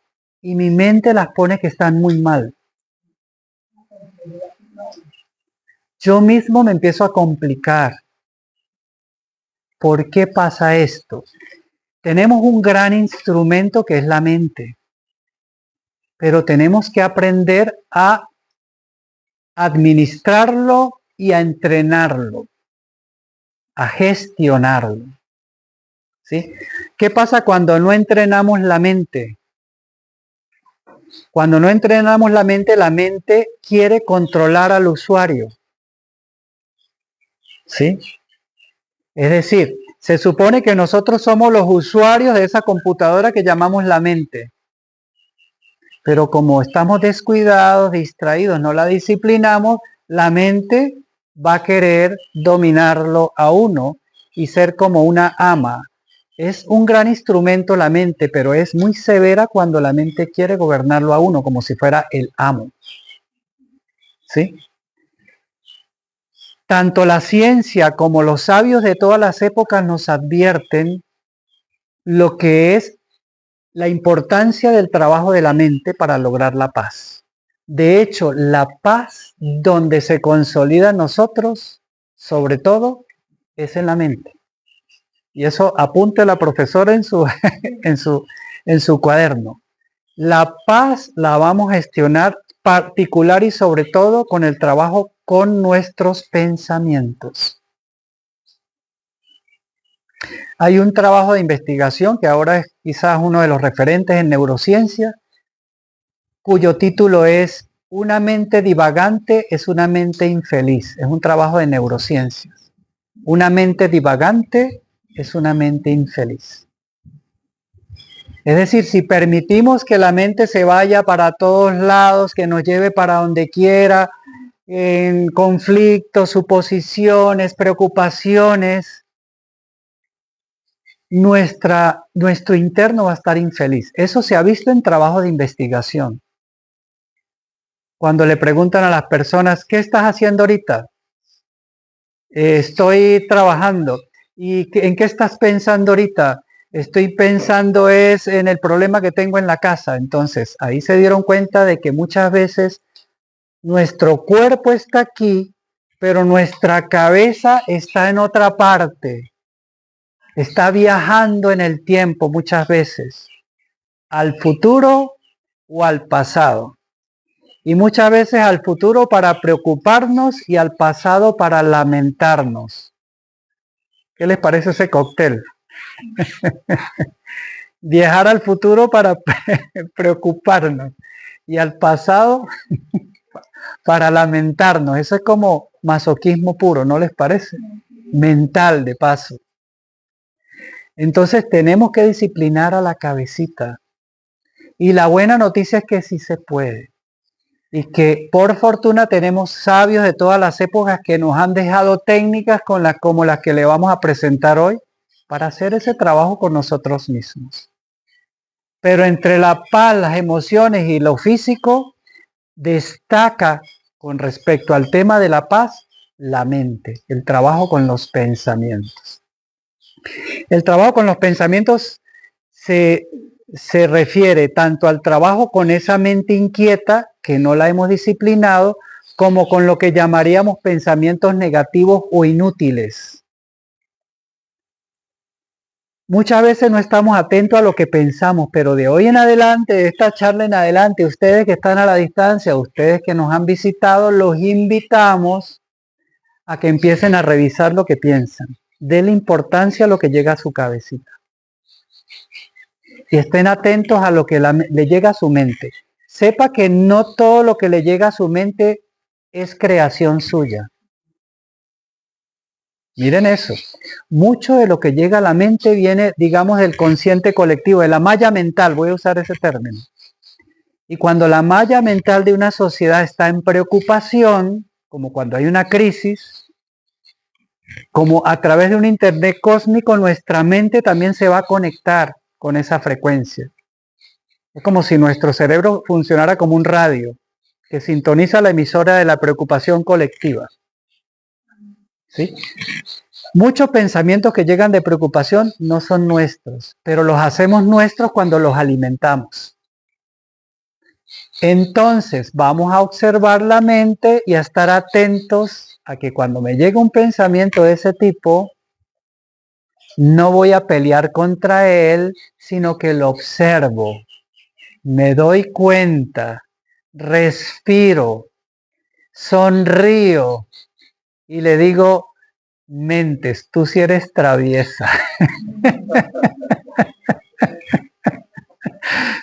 y mi mente las pone que están muy mal. Yo mismo me empiezo a complicar. ¿Por qué pasa esto? Tenemos un gran instrumento que es la mente, pero tenemos que aprender a administrarlo y a entrenarlo, a gestionarlo. ¿Sí? ¿Qué pasa cuando no entrenamos la mente? Cuando no entrenamos la mente quiere controlar al usuario. ¿Sí? Es decir, se supone que nosotros somos los usuarios de esa computadora que llamamos la mente. Pero como estamos descuidados, distraídos, no la disciplinamos, la mente va a querer dominarlo a uno y ser como una ama. Es un gran instrumento la mente, pero es muy severa cuando la mente quiere gobernarlo a uno como si fuera el amo. ¿Sí? Tanto la ciencia como los sabios de todas las épocas nos advierten lo que es la importancia del trabajo de la mente para lograr la paz. De hecho, la paz donde se consolida en nosotros, sobre todo, es en la mente. Y eso apunte la profesora en su, en su cuaderno. La paz la vamos a gestionar particular y sobre todo con el trabajo con nuestros pensamientos. Hay un trabajo de investigación que ahora es quizás uno de los referentes en neurociencia, cuyo título es Una mente divagante es una mente infeliz. Es un trabajo de neurociencias. Una mente divagante es una mente infeliz. Es decir, si permitimos que la mente se vaya para todos lados, que nos lleve para donde quiera, en conflictos, suposiciones, preocupaciones, nuestro interno va a estar infeliz. Eso se ha visto en trabajo de investigación. Cuando le preguntan a las personas, ¿qué estás haciendo ahorita? Estoy trabajando. ¿Y en qué estás pensando ahorita? Estoy pensando es en el problema que tengo en la casa. Entonces, ahí se dieron cuenta de que muchas veces nuestro cuerpo está aquí, pero nuestra cabeza está en otra parte. Está viajando en el tiempo muchas veces, al futuro o al pasado. Y muchas veces al futuro para preocuparnos y al pasado para lamentarnos. ¿Qué les parece ese cóctel? Viajar al futuro para preocuparnos y al pasado para lamentarnos. Eso es como masoquismo puro, ¿no les parece? Mental, de paso. Entonces tenemos que disciplinar a la cabecita. Y la buena noticia es que sí se puede. Y que por fortuna tenemos sabios de todas las épocas que nos han dejado técnicas como las que le vamos a presentar hoy para hacer ese trabajo con nosotros mismos. Pero entre la paz, las emociones y lo físico, destaca con respecto al tema de la paz, la mente, el trabajo con los pensamientos. El trabajo con los pensamientos se refiere tanto al trabajo con esa mente inquieta, que no la hemos disciplinado, como con lo que llamaríamos pensamientos negativos o inútiles. Muchas veces no estamos atentos a lo que pensamos, pero de hoy en adelante, de esta charla en adelante, ustedes que están a la distancia, ustedes que nos han visitado, los invitamos a que empiecen a revisar lo que piensan. Denle importancia a lo que llega a su cabecita. Y estén atentos a lo que le llega a su mente. Sepa que no todo lo que le llega a su mente es creación suya. Miren eso. Mucho de lo que llega a la mente viene, digamos, del consciente colectivo, de la malla mental, voy a usar ese término. Y cuando la malla mental de una sociedad está en preocupación, como cuando hay una crisis, como a través de un internet cósmico, nuestra mente también se va a conectar con esa frecuencia. Es como si nuestro cerebro funcionara como un radio que sintoniza la emisora de la preocupación colectiva. ¿Sí? Muchos pensamientos que llegan de preocupación no son nuestros, pero los hacemos nuestros cuando los alimentamos. Entonces vamos a observar la mente y a estar atentos a que cuando me llegue un pensamiento de ese tipo, no voy a pelear contra él, sino que lo observo, me doy cuenta, respiro, sonrío y le digo, mentes, tú sí eres traviesa.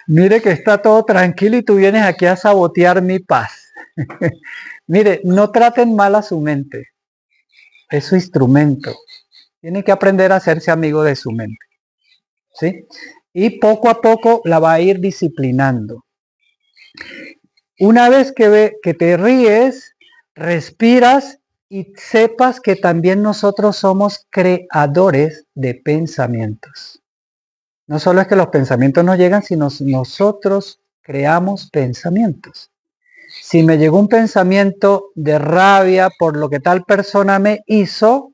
Mire que está todo tranquilo y tú vienes aquí a sabotear mi paz. Mire, no traten mal a su mente. Es su instrumento. Tiene que aprender a hacerse amigo de su mente. ¿Sí? Y poco a poco la va a ir disciplinando. Una vez que te ríes, respiras y sepas que también nosotros somos creadores de pensamientos. No solo es que los pensamientos nos llegan, sino nosotros creamos pensamientos. Si me llegó un pensamiento de rabia por lo que tal persona me hizo,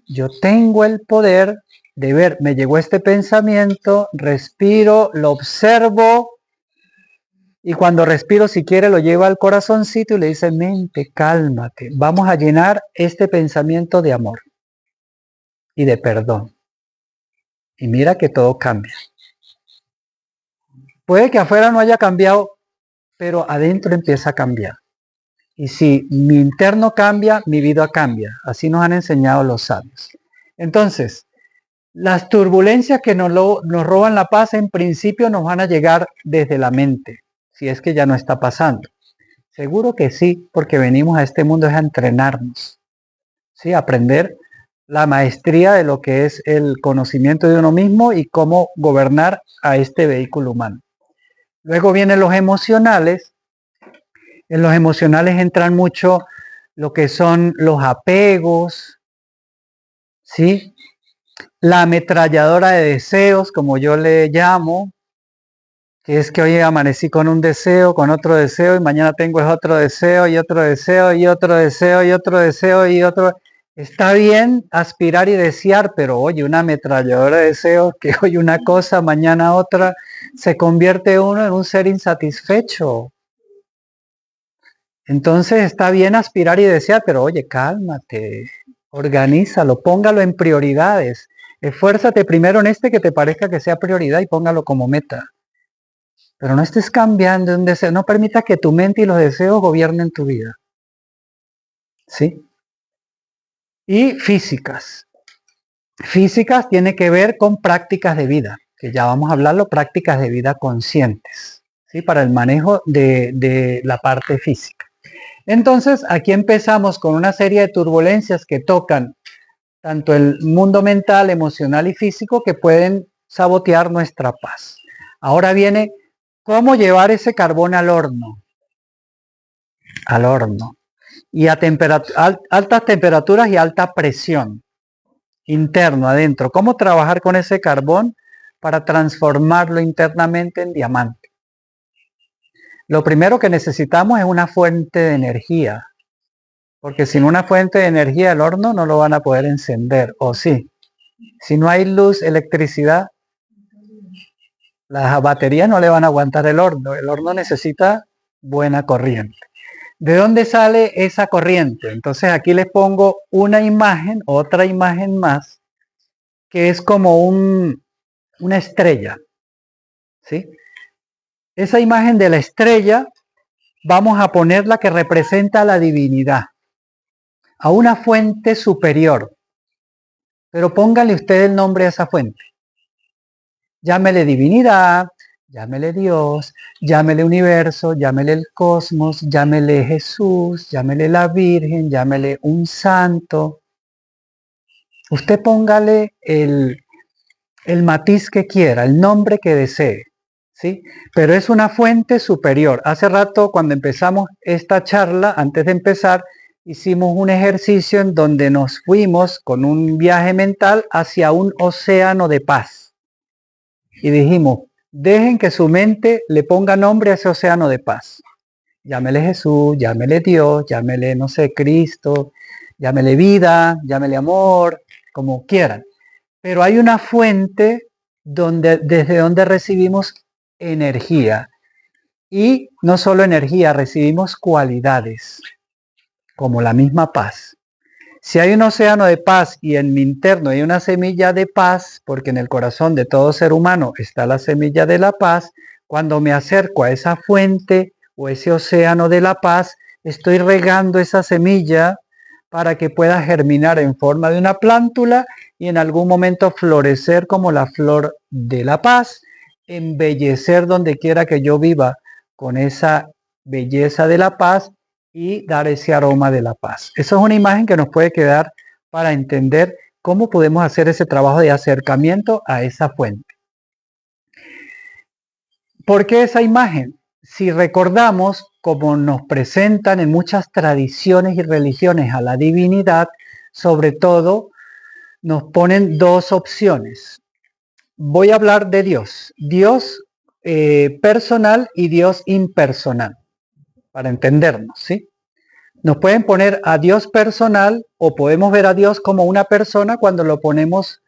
yo tengo el poder de ver, me llegó este pensamiento, respiro, lo observo, y cuando respiro, si quiere, lo lleva al corazoncito y le dice, mente, cálmate, vamos a llenar este pensamiento de amor y de perdón. Y mira que todo cambia. Puede que afuera no haya cambiado, pero adentro empieza a cambiar. Y si mi interno cambia, mi vida cambia. Así nos han enseñado los sabios. Entonces, las turbulencias que nos roban la paz, en principio nos van a llegar desde la mente, si es que ya no está pasando. Seguro que sí, porque venimos a este mundo es a entrenarnos, ¿sí? A aprender la maestría de lo que es el conocimiento de uno mismo y cómo gobernar a este vehículo humano. Luego vienen los emocionales. En los emocionales entran mucho lo que son los apegos, ¿sí? La ametralladora de deseos, como yo le llamo, que es que hoy amanecí con un deseo, con otro deseo, y mañana tengo otro deseo, y otro deseo, y otro deseo, y otro deseo, y otro. Está bien aspirar y desear, pero oye, una ametralladora de deseos, que hoy una cosa, mañana otra, se convierte uno en un ser insatisfecho. Entonces está bien aspirar y desear, pero oye, cálmate, organízalo, póngalo en prioridades. Esfuérzate primero en este que te parezca que sea prioridad y póngalo como meta. Pero no estés cambiando un deseo, no permitas que tu mente y los deseos gobiernen tu vida. ¿Sí? Y físicas. Físicas tiene que ver con prácticas de vida, que ya vamos a hablarlo, prácticas de vida conscientes. ¿sí? Para el manejo de la parte física. Entonces, aquí empezamos con una serie de turbulencias que tocan tanto el mundo mental, emocional y físico que pueden sabotear nuestra paz. Ahora viene cómo llevar ese carbón al horno. Al horno. Y a altas temperaturas y alta presión. Interno, adentro. ¿Cómo trabajar con ese carbón para transformarlo internamente en diamante? Lo primero que necesitamos es una fuente de energía, porque sin una fuente de energía el horno no lo van a poder encender, ¿o sí? Si no hay luz, electricidad, las baterías no le van a aguantar el horno necesita buena corriente. ¿De dónde sale esa corriente? Entonces aquí les pongo una imagen, otra imagen más, que es como una estrella, ¿sí? Esa imagen de la estrella vamos a ponerla que representa a la divinidad, a una fuente superior. Pero póngale usted el nombre a esa fuente. Llámele divinidad, llámele Dios, llámele universo, llámele el cosmos, llámele Jesús, llámele la Virgen, llámele un santo. Usted póngale el matiz que quiera, el nombre que desee, ¿sí? Pero es una fuente superior. Hace rato, cuando empezamos esta charla, antes de empezar, hicimos un ejercicio en donde nos fuimos con un viaje mental hacia un océano de paz. Y dijimos, dejen que su mente le ponga nombre a ese océano de paz. Llámele Jesús, llámele Dios, llámele, no sé, Cristo, llámele vida, llámele amor, como quieran. Pero hay una fuente desde donde recibimos energía. Y no solo energía, recibimos cualidades, como la misma paz. Si hay un océano de paz y en mi interno hay una semilla de paz, porque en el corazón de todo ser humano está la semilla de la paz, cuando me acerco a esa fuente o ese océano de la paz, estoy regando esa semilla para que pueda germinar en forma de una plántula y en algún momento florecer como la flor de la paz, embellecer donde quiera que yo viva con esa belleza de la paz y dar ese aroma de la paz. Eso es una imagen que nos puede quedar para entender cómo podemos hacer ese trabajo de acercamiento a esa fuente. ¿Por qué esa imagen? Si recordamos, como nos presentan en muchas tradiciones y religiones a la divinidad, sobre todo nos ponen dos opciones. Voy a hablar de Dios. Dios personal y Dios impersonal, para entendernos, ¿sí? Nos pueden poner a Dios personal o podemos ver a Dios como una persona cuando lo ponemos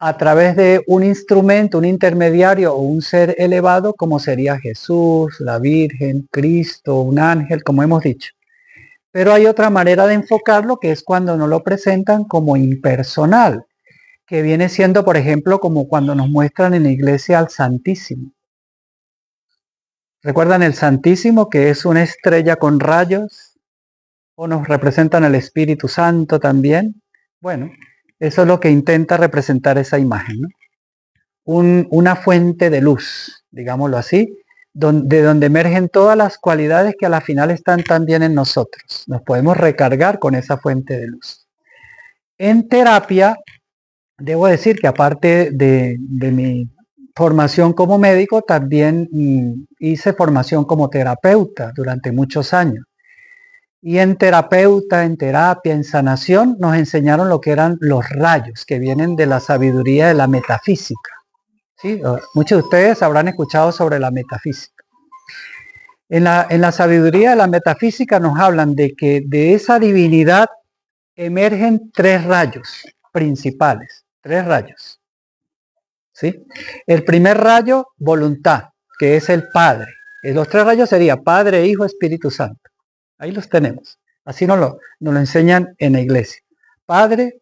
a través de un instrumento, un intermediario o un ser elevado como sería Jesús, la Virgen, Cristo, un ángel, como hemos dicho. Pero hay otra manera de enfocarlo que es cuando nos lo presentan como impersonal, que viene siendo, por ejemplo, como cuando nos muestran en la iglesia al Santísimo. ¿Recuerdan el Santísimo, que es una estrella con rayos? ¿O nos representan al Espíritu Santo también? Bueno, eso es lo que intenta representar esa imagen, ¿no? Una fuente de luz, digámoslo así, de donde emergen todas las cualidades que a la final están también en nosotros. Nos podemos recargar con esa fuente de luz. En terapia, debo decir que aparte de mi formación como médico, también hice formación como terapeuta durante muchos años. Y en terapeuta, en terapia, en sanación, nos enseñaron lo que eran los rayos, que vienen de la sabiduría de la metafísica. ¿Sí? Muchos de ustedes habrán escuchado sobre la metafísica. En la sabiduría de la metafísica nos hablan de que de esa divinidad emergen tres rayos principales, tres rayos. ¿Sí? El primer rayo, voluntad, que es el Padre. Los tres rayos serían Padre, Hijo, Espíritu Santo. Ahí los tenemos. Así nos lo enseñan en la iglesia. Padre,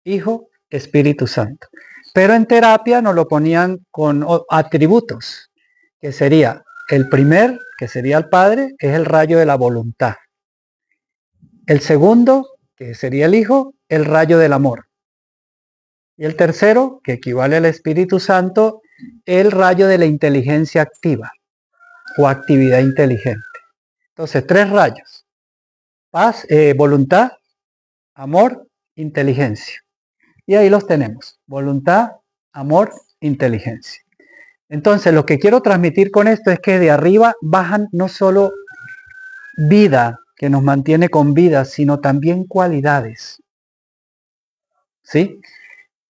Hijo, Espíritu Santo. Pero en terapia nos lo ponían con atributos, que sería el primer, que sería el Padre, es el rayo de la voluntad. El segundo, que sería el Hijo, el rayo del amor. Y el tercero, que equivale al Espíritu Santo, el rayo de la inteligencia activa. o actividad inteligente. Entonces, 3 rayos. Paz, voluntad, amor, inteligencia. Y ahí los tenemos. Voluntad, amor, inteligencia. Entonces, lo que quiero transmitir con esto es que de arriba bajan no solo vida, que nos mantiene con vida, sino también cualidades. ¿Sí?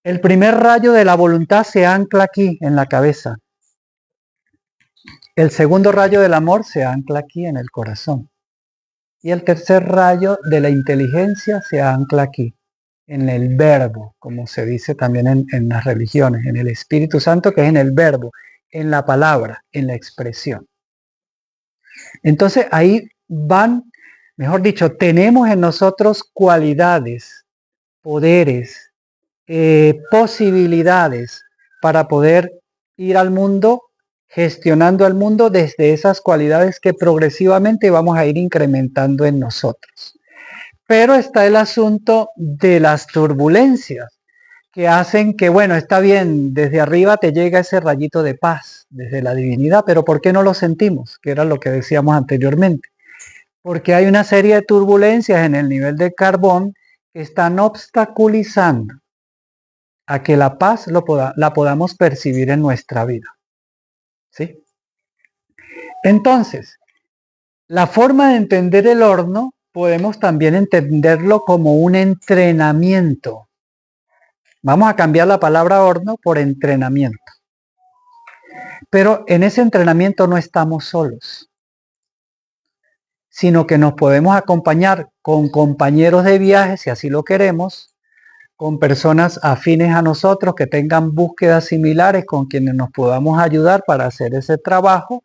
El primer rayo de la voluntad se ancla aquí, en la cabeza. El segundo rayo del amor se ancla aquí, en el corazón. Y el tercer rayo de la inteligencia se ancla aquí, en el verbo, como se dice también en las religiones, en el Espíritu Santo, que es en el verbo, en la palabra, en la expresión. Entonces ahí van, mejor dicho, tenemos en nosotros cualidades, poderes, posibilidades para poder ir al mundo, gestionando al mundo desde esas cualidades que progresivamente vamos a ir incrementando en nosotros. Pero está el asunto de las turbulencias que hacen que, bueno, está bien, desde arriba te llega ese rayito de paz, desde la divinidad, pero ¿por qué no lo sentimos? Que era lo que decíamos anteriormente. Porque hay una serie de turbulencias en el nivel de carbón que están obstaculizando a que la paz la podamos percibir en nuestra vida. ¿Sí? Entonces, la forma de entender el horno podemos también entenderlo como un entrenamiento. Vamos a cambiar la palabra horno por entrenamiento. Pero en ese entrenamiento no estamos solos, sino que nos podemos acompañar con compañeros de viaje, si así lo queremos, con personas afines a nosotros que tengan búsquedas similares con quienes nos podamos ayudar para hacer ese trabajo,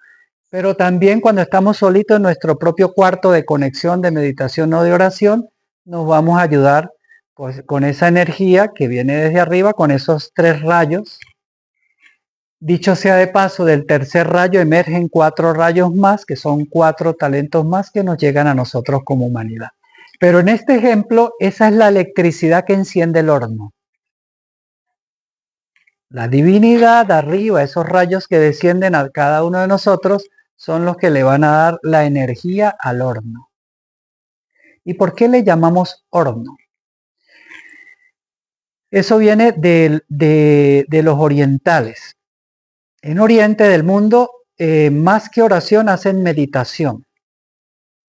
pero también cuando estamos solitos en nuestro propio cuarto de conexión, de meditación o de oración, nos vamos a ayudar pues, con esa energía que viene desde arriba, con esos 3 rayos. Dicho sea de paso, del tercer rayo emergen 4 rayos más, que son 4 talentos más que nos llegan a nosotros como humanidad. Pero en este ejemplo, esa es la electricidad que enciende el horno. La divinidad arriba, esos rayos que descienden a cada uno de nosotros, son los que le van a dar la energía al horno. ¿Y por qué le llamamos horno? Eso viene de los orientales. En Oriente del mundo, más que oración, hacen meditación.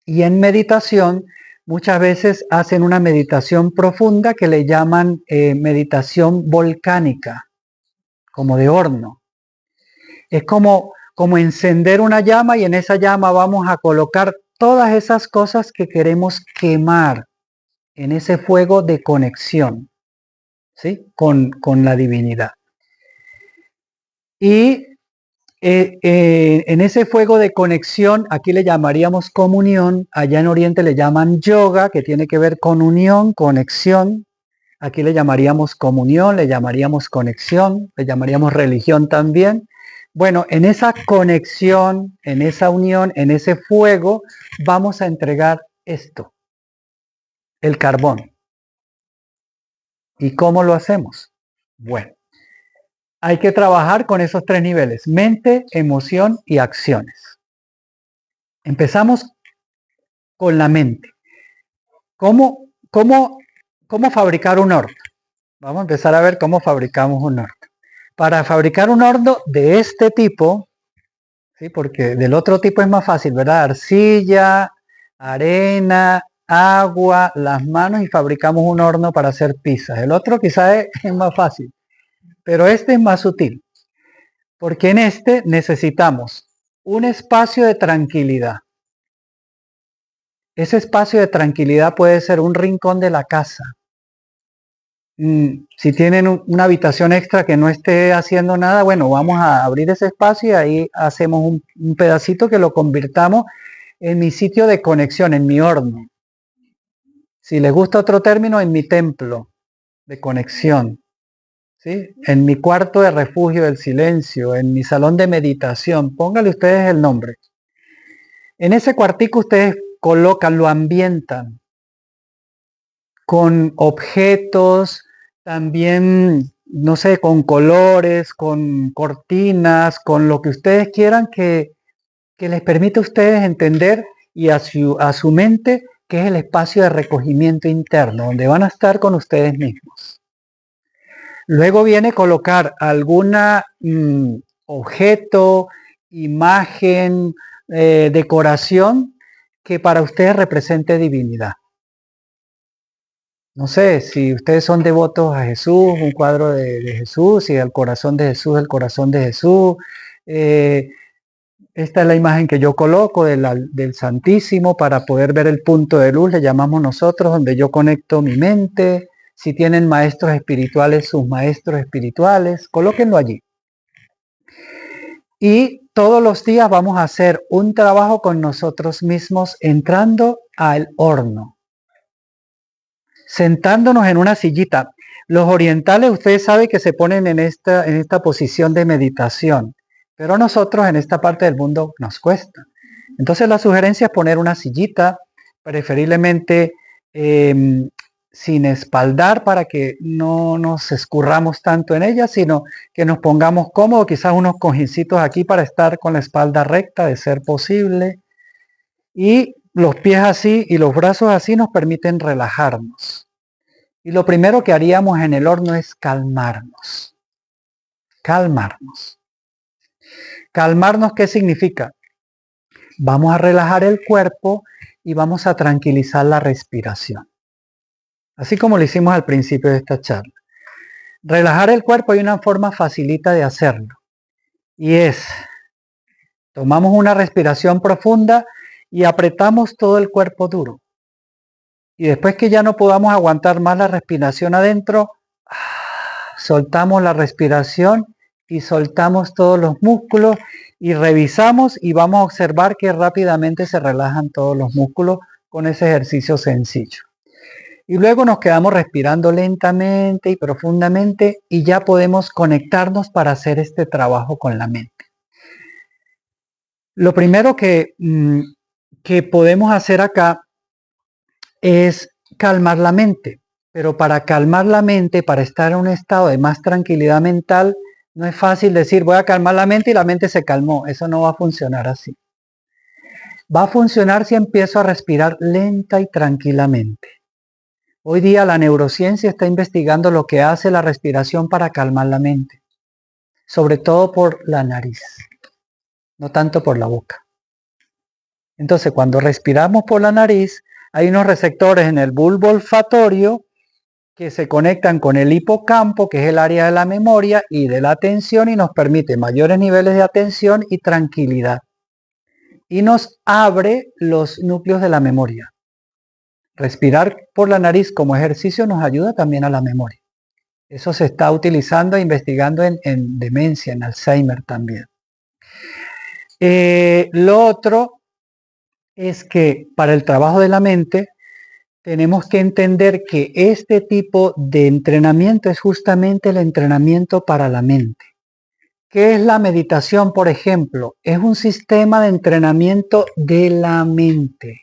Y en meditación, muchas veces hacen una meditación profunda que le llaman meditación volcánica, como de horno. Es como encender una llama y en esa llama vamos a colocar todas esas cosas que queremos quemar en ese fuego de conexión, ¿sí? Con la divinidad. Y en ese fuego de conexión, aquí le llamaríamos comunión, allá en Oriente le llaman yoga, que tiene que ver con unión, conexión. Aquí le llamaríamos comunión, le llamaríamos conexión, le llamaríamos religión también. Bueno, en esa conexión, en esa unión, en ese fuego, vamos a entregar esto, el carbón. ¿Y cómo lo hacemos? Bueno, hay que trabajar con esos 3 niveles, mente, emoción y acciones. Empezamos con la mente. ¿Cómo fabricar un horno? Vamos a empezar a ver cómo fabricamos un horno. Para fabricar un horno de este tipo, ¿sí? Porque del otro tipo es más fácil, ¿verdad? Arcilla, arena, agua, las manos y fabricamos un horno para hacer pizzas. El otro quizás es más fácil, pero este es más sutil. Porque en este necesitamos un espacio de tranquilidad. Ese espacio de tranquilidad puede ser un rincón de la casa. Si tienen una habitación extra que no esté haciendo nada, bueno, vamos a abrir ese espacio y ahí hacemos un pedacito que lo convirtamos en mi sitio de conexión, en mi horno. Si les gusta otro término, en mi templo de conexión. ¿Sí? En mi cuarto de refugio del silencio, en mi salón de meditación, pónganle ustedes el nombre. En ese cuartico ustedes colocan, lo ambientan con objetos, también, no sé, con colores, con cortinas, con lo que ustedes quieran que que les permite a ustedes entender y a su mente que es el espacio de recogimiento interno, donde van a estar con ustedes mismos. Luego viene colocar alguna objeto, imagen, decoración que para ustedes represente divinidad. No sé, si ustedes son devotos a Jesús, un cuadro de Jesús, y el corazón de Jesús, el corazón de Jesús. Esta es la imagen que yo coloco del Santísimo para poder ver el punto de luz, le llamamos nosotros, donde yo conecto mi mente. Si tienen maestros espirituales, sus maestros espirituales, colóquenlo allí. Y todos los días vamos a hacer un trabajo con nosotros mismos entrando al horno, sentándonos en una sillita. Los orientales, ustedes saben que se ponen en esta posición de meditación, pero a nosotros en esta parte del mundo nos cuesta. Entonces la sugerencia es poner una sillita, preferiblemente sin espaldar para que no nos escurramos tanto en ella, sino que nos pongamos cómodos, quizás unos cojincitos aquí para estar con la espalda recta, de ser posible. Y los pies así y los brazos así nos permiten relajarnos. Y lo primero que haríamos en el horno es calmarnos. Calmarnos. Calmarnos, ¿qué significa? Vamos a relajar el cuerpo y vamos a tranquilizar la respiración. Así como lo hicimos al principio de esta charla. Relajar el cuerpo, hay una forma facilita de hacerlo. Y es, tomamos una respiración profunda y apretamos todo el cuerpo duro. Y después que ya no podamos aguantar más la respiración adentro, soltamos la respiración y soltamos todos los músculos y revisamos y vamos a observar que rápidamente se relajan todos los músculos con ese ejercicio sencillo. Y luego nos quedamos respirando lentamente y profundamente y ya podemos conectarnos para hacer este trabajo con la mente. Lo primero que podemos hacer acá es calmar la mente. Pero para calmar la mente, para estar en un estado de más tranquilidad mental, no es fácil decir voy a calmar la mente y la mente se calmó. Eso no va a funcionar así. Va a funcionar si empiezo a respirar lenta y tranquilamente. Hoy día la neurociencia está investigando lo que hace la respiración para calmar la mente, sobre todo por la nariz, no tanto por la boca. Entonces, cuando respiramos por la nariz, hay unos receptores en el bulbo olfatorio que se conectan con el hipocampo, que es el área de la memoria y de la atención, y nos permite mayores niveles de atención y tranquilidad. Y nos abre los núcleos de la memoria. Respirar por la nariz como ejercicio nos ayuda también a la memoria. Eso se está utilizando e investigando en demencia, en Alzheimer también. Lo otro es que para el trabajo de la mente tenemos que entender que este tipo de entrenamiento es justamente el entrenamiento para la mente. ¿Qué es la meditación, por ejemplo? Es un sistema de entrenamiento de la mente,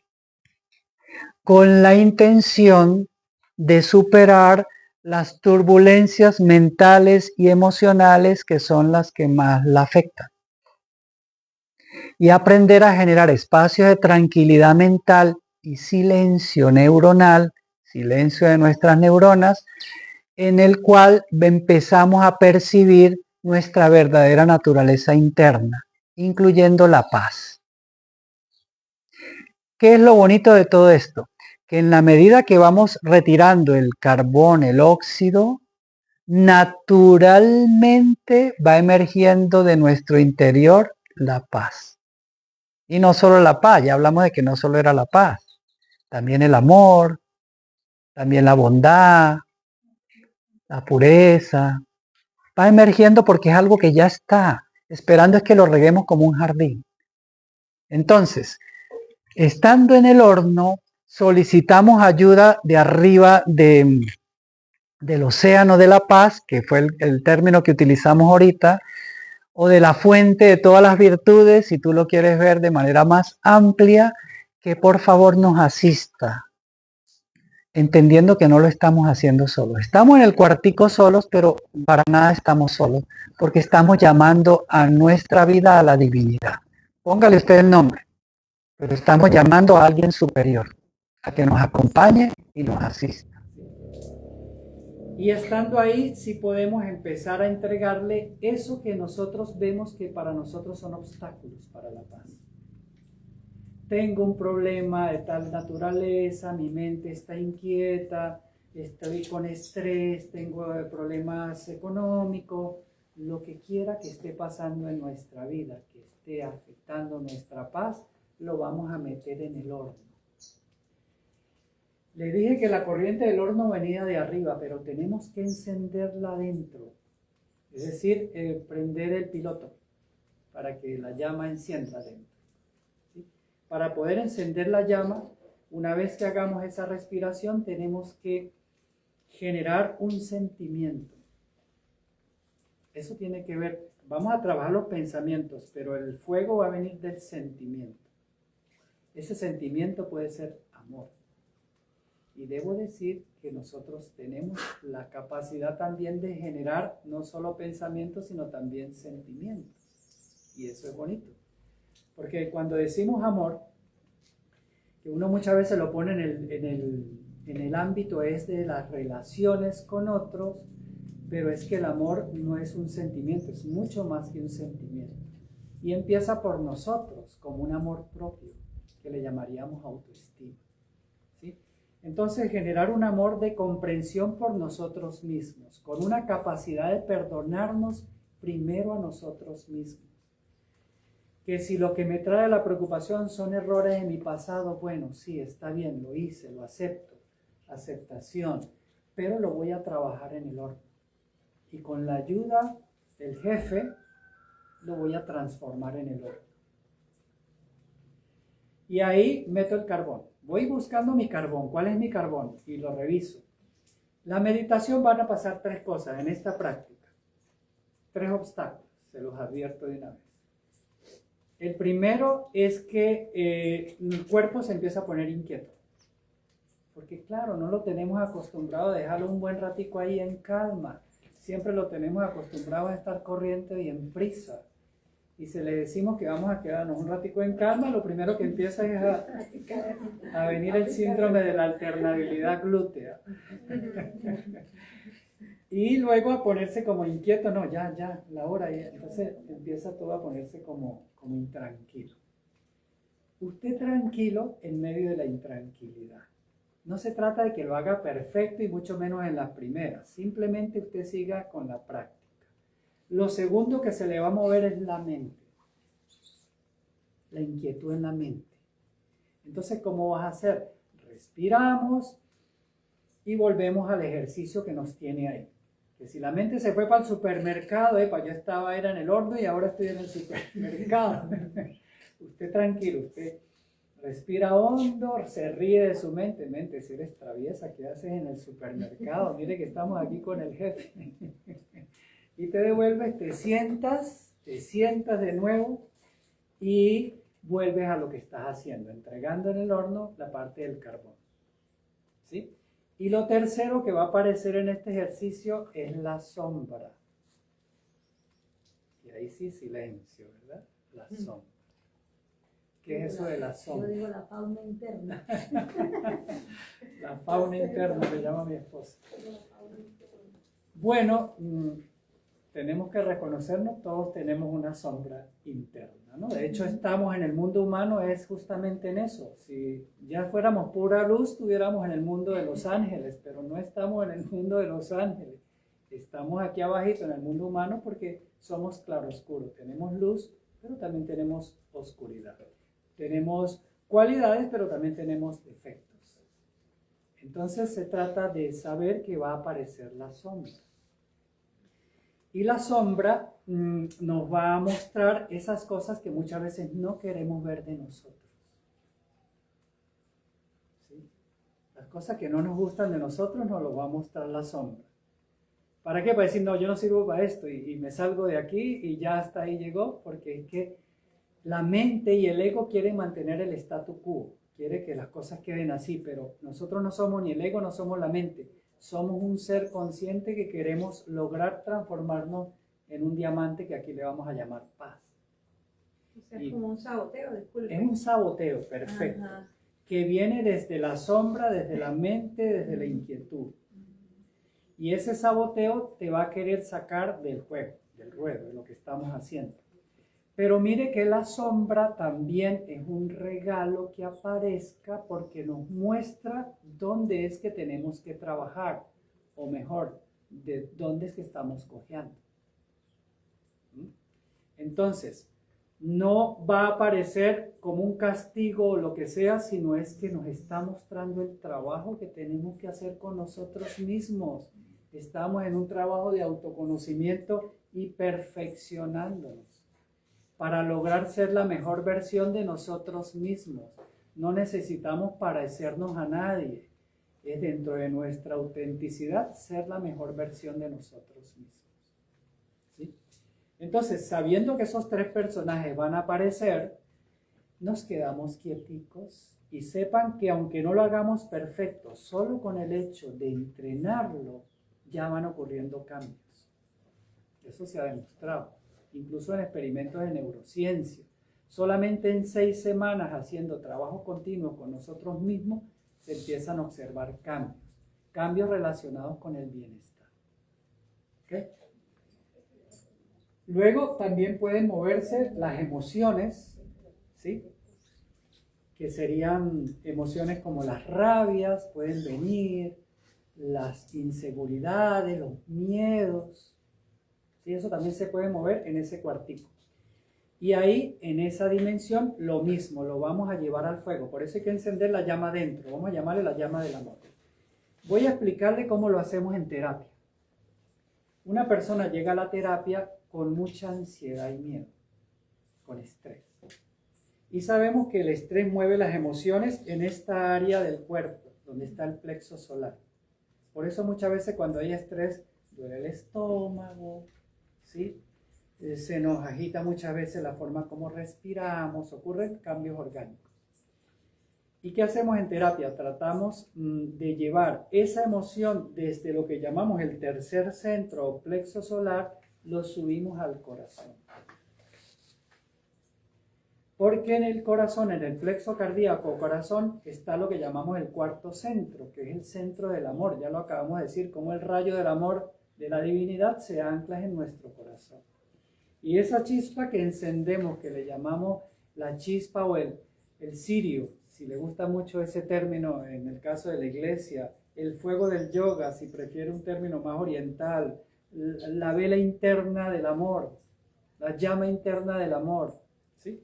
con la intención de superar las turbulencias mentales y emocionales que son las que más la afectan. Y aprender a generar espacios de tranquilidad mental y silencio neuronal, silencio de nuestras neuronas, en el cual empezamos a percibir nuestra verdadera naturaleza interna, incluyendo la paz. ¿Qué es lo bonito de todo esto? Que en la medida que vamos retirando el carbón, el óxido, naturalmente va emergiendo de nuestro interior la paz. Y no solo la paz, ya hablamos de que no solo era la paz, también el amor, también la bondad, la pureza. Va emergiendo porque es algo que ya está, esperando es que lo reguemos como un jardín. Entonces, estando en el horno, solicitamos ayuda de arriba del océano de la paz, que fue el término que utilizamos ahorita, o de la fuente de todas las virtudes, si tú lo quieres ver de manera más amplia, que por favor nos asista, entendiendo que no lo estamos haciendo solos. Estamos en el cuartico solos, pero para nada estamos solos, porque estamos llamando a nuestra vida a la divinidad. Póngale usted el nombre, pero estamos llamando a alguien superior a que nos acompañe y nos asista. Y estando ahí, sí podemos empezar a entregarle eso que nosotros vemos que para nosotros son obstáculos para la paz. Tengo un problema de tal naturaleza, mi mente está inquieta, estoy con estrés, tengo problemas económicos, lo que quiera que esté pasando en nuestra vida, que esté afectando nuestra paz, lo vamos a meter en el horno. Le dije que la corriente del horno venía de arriba, pero tenemos que encenderla adentro. Es decir, prender el piloto para que la llama encienda adentro. ¿Sí? Para poder encender la llama, una vez que hagamos esa respiración, tenemos que generar un sentimiento. Eso tiene que ver, vamos a trabajar los pensamientos, pero el fuego va a venir del sentimiento. Ese sentimiento puede ser amor. Y debo decir que nosotros tenemos la capacidad también de generar no solo pensamientos, sino también sentimientos. Y eso es bonito. Porque cuando decimos amor, que uno muchas veces lo pone en el ámbito de las relaciones con otros, pero es que el amor no es un sentimiento, es mucho más que un sentimiento. Y empieza por nosotros, como un amor propio, que le llamaríamos autoestima. ¿Sí? Entonces, generar un amor de comprensión por nosotros mismos, con una capacidad de perdonarnos primero a nosotros mismos. Que si lo que me trae la preocupación son errores de mi pasado, bueno, sí, está bien, lo hice, lo acepto, aceptación, pero lo voy a trabajar en el horno. Y con la ayuda del jefe, lo voy a transformar en el horno. Y ahí meto el carbón. Voy buscando mi carbón. ¿Cuál es mi carbón? Y lo reviso. La meditación van a pasar 3 cosas en esta práctica. 3 obstáculos, se los advierto de una vez. El primero es que el cuerpo se empieza a poner inquieto. Porque claro, no lo tenemos acostumbrado a dejarlo un buen ratico ahí en calma. Siempre lo tenemos acostumbrado a estar corriente y en prisa. Y si le decimos que vamos a quedarnos un ratico en calma, lo primero que empieza es a venir el síndrome de la alternabilidad glútea. Y luego a ponerse como inquieto, no, ya, la hora ya. Entonces empieza todo a ponerse como intranquilo. Usted tranquilo en medio de la intranquilidad. No se trata de que lo haga perfecto y mucho menos en las primeras. Simplemente usted siga con la práctica. Lo segundo que se le va a mover es la mente. La inquietud en la mente. Entonces, ¿cómo vas a hacer? Respiramos y volvemos al ejercicio que nos tiene ahí. Que si la mente se fue para el supermercado, yo era en el horno y ahora estoy en el supermercado. Usted tranquilo, usted respira hondo, se ríe de su mente. Mente, si eres traviesa, ¿qué haces en el supermercado? Mire que estamos aquí con el jefe. Y te devuelves, te sientas de nuevo y vuelves a lo que estás haciendo, entregando en el horno la parte del carbón. ¿Sí? Y lo tercero que va a aparecer en este ejercicio es la sombra. Y ahí sí, silencio, ¿verdad? La sombra. ¿Qué es eso de la sombra? Yo digo la fauna interna. La fauna interna, me llama mi esposa. Bueno, tenemos que reconocernos, todos tenemos una sombra interna, ¿no? De hecho, estamos en el mundo humano, es justamente en eso. Si ya fuéramos pura luz, estuviéramos en el mundo de los ángeles, pero no estamos en el mundo de los ángeles. Estamos aquí abajito en el mundo humano porque somos claroscuros. Tenemos luz, pero también tenemos oscuridad. Tenemos cualidades, pero también tenemos defectos. Entonces se trata de saber que va a aparecer la sombra. Y la sombra nos va a mostrar esas cosas que muchas veces no queremos ver de nosotros. ¿Sí? Las cosas que no nos gustan de nosotros nos lo va a mostrar la sombra. ¿Para qué? Para decir, no, yo no sirvo para esto y me salgo de aquí y ya hasta ahí llegó, porque es que la mente y el ego quieren mantener el statu quo, quiere que las cosas queden así, pero nosotros no somos ni el ego, no somos la mente. Somos un ser consciente que queremos lograr transformarnos en un diamante que aquí le vamos a llamar paz. O sea, es como un saboteo, disculpe. Es un saboteo, perfecto, Ajá. que viene desde la sombra, desde la mente, desde la inquietud. Y ese saboteo te va a querer sacar del juego, del ruedo, de lo que estamos haciendo. Pero mire que la sombra también es un regalo que aparezca porque nos muestra dónde es que tenemos que trabajar, o mejor, de dónde es que estamos cojeando. ¿Mm? Entonces, no va a aparecer como un castigo o lo que sea, sino es que nos está mostrando el trabajo que tenemos que hacer con nosotros mismos. Estamos en un trabajo de autoconocimiento y perfeccionándonos para lograr ser la mejor versión de nosotros mismos. No necesitamos parecernos a nadie. Es dentro de nuestra autenticidad ser la mejor versión de nosotros mismos. ¿Sí? Entonces, sabiendo que esos tres personajes van a aparecer, nos quedamos quieticos y sepan que aunque no lo hagamos perfecto, solo con el hecho de entrenarlo, ya van ocurriendo cambios. Eso se ha demostrado, incluso en experimentos de neurociencia. Solamente en 6 semanas haciendo trabajo continuo con nosotros mismos, se empiezan a observar cambios relacionados con el bienestar. ¿Okay? Luego también pueden moverse las emociones, ¿sí? Que serían emociones como las rabias, pueden venir, las inseguridades, los miedos, ¿sí? Eso también se puede mover en ese cuartico. Y ahí, en esa dimensión, lo mismo, lo vamos a llevar al fuego. Por eso hay que encender la llama dentro, vamos a llamarle la llama del amor. Voy a explicarle cómo lo hacemos en terapia. Una persona llega a la terapia con mucha ansiedad y miedo, con estrés. Y sabemos que el estrés mueve las emociones en esta área del cuerpo, donde está el plexo solar. Por eso muchas veces cuando hay estrés, duele el estómago, ¿sí? Se nos agita muchas veces la forma como respiramos, ocurren cambios orgánicos. ¿Y qué hacemos en terapia? Tratamos de llevar esa emoción desde lo que llamamos el tercer centro o plexo solar, lo subimos al corazón. Porque en el corazón, en el plexo cardíaco o corazón, está lo que llamamos el cuarto centro, que es el centro del amor. Ya lo acabamos de decir, cómo el rayo del amor de la divinidad se ancla en nuestro corazón. Y esa chispa que encendemos, que le llamamos la chispa o el cirio, si le gusta mucho ese término en el caso de la iglesia, el fuego del yoga, si prefiere un término más oriental, la vela interna del amor, la llama interna del amor, ¿sí?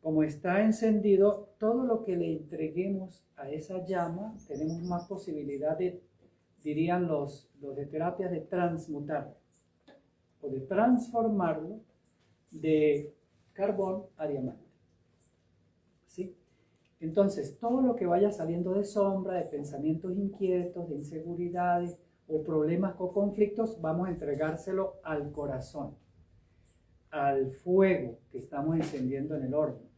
Como está encendido, todo lo que le entreguemos a esa llama, tenemos más posibilidad de, dirían los de terapias, de transmutar o de transformarlo de carbón a diamante. ¿Sí? Entonces, todo lo que vaya saliendo de sombra, de pensamientos inquietos, de inseguridades o problemas o conflictos, vamos a entregárselo al corazón, al fuego que estamos encendiendo en el horno,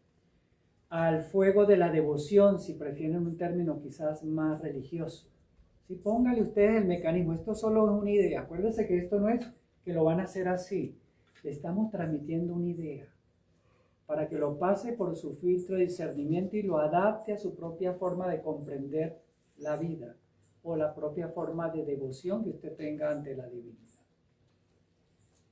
al fuego de la devoción, si prefieren un término quizás más religioso. ¿Sí? Póngale ustedes el mecanismo, esto solo es una idea, acuérdense que esto no es que lo van a hacer así, le estamos transmitiendo una idea para que lo pase por su filtro de discernimiento y lo adapte a su propia forma de comprender la vida o la propia forma de devoción que usted tenga ante la divinidad.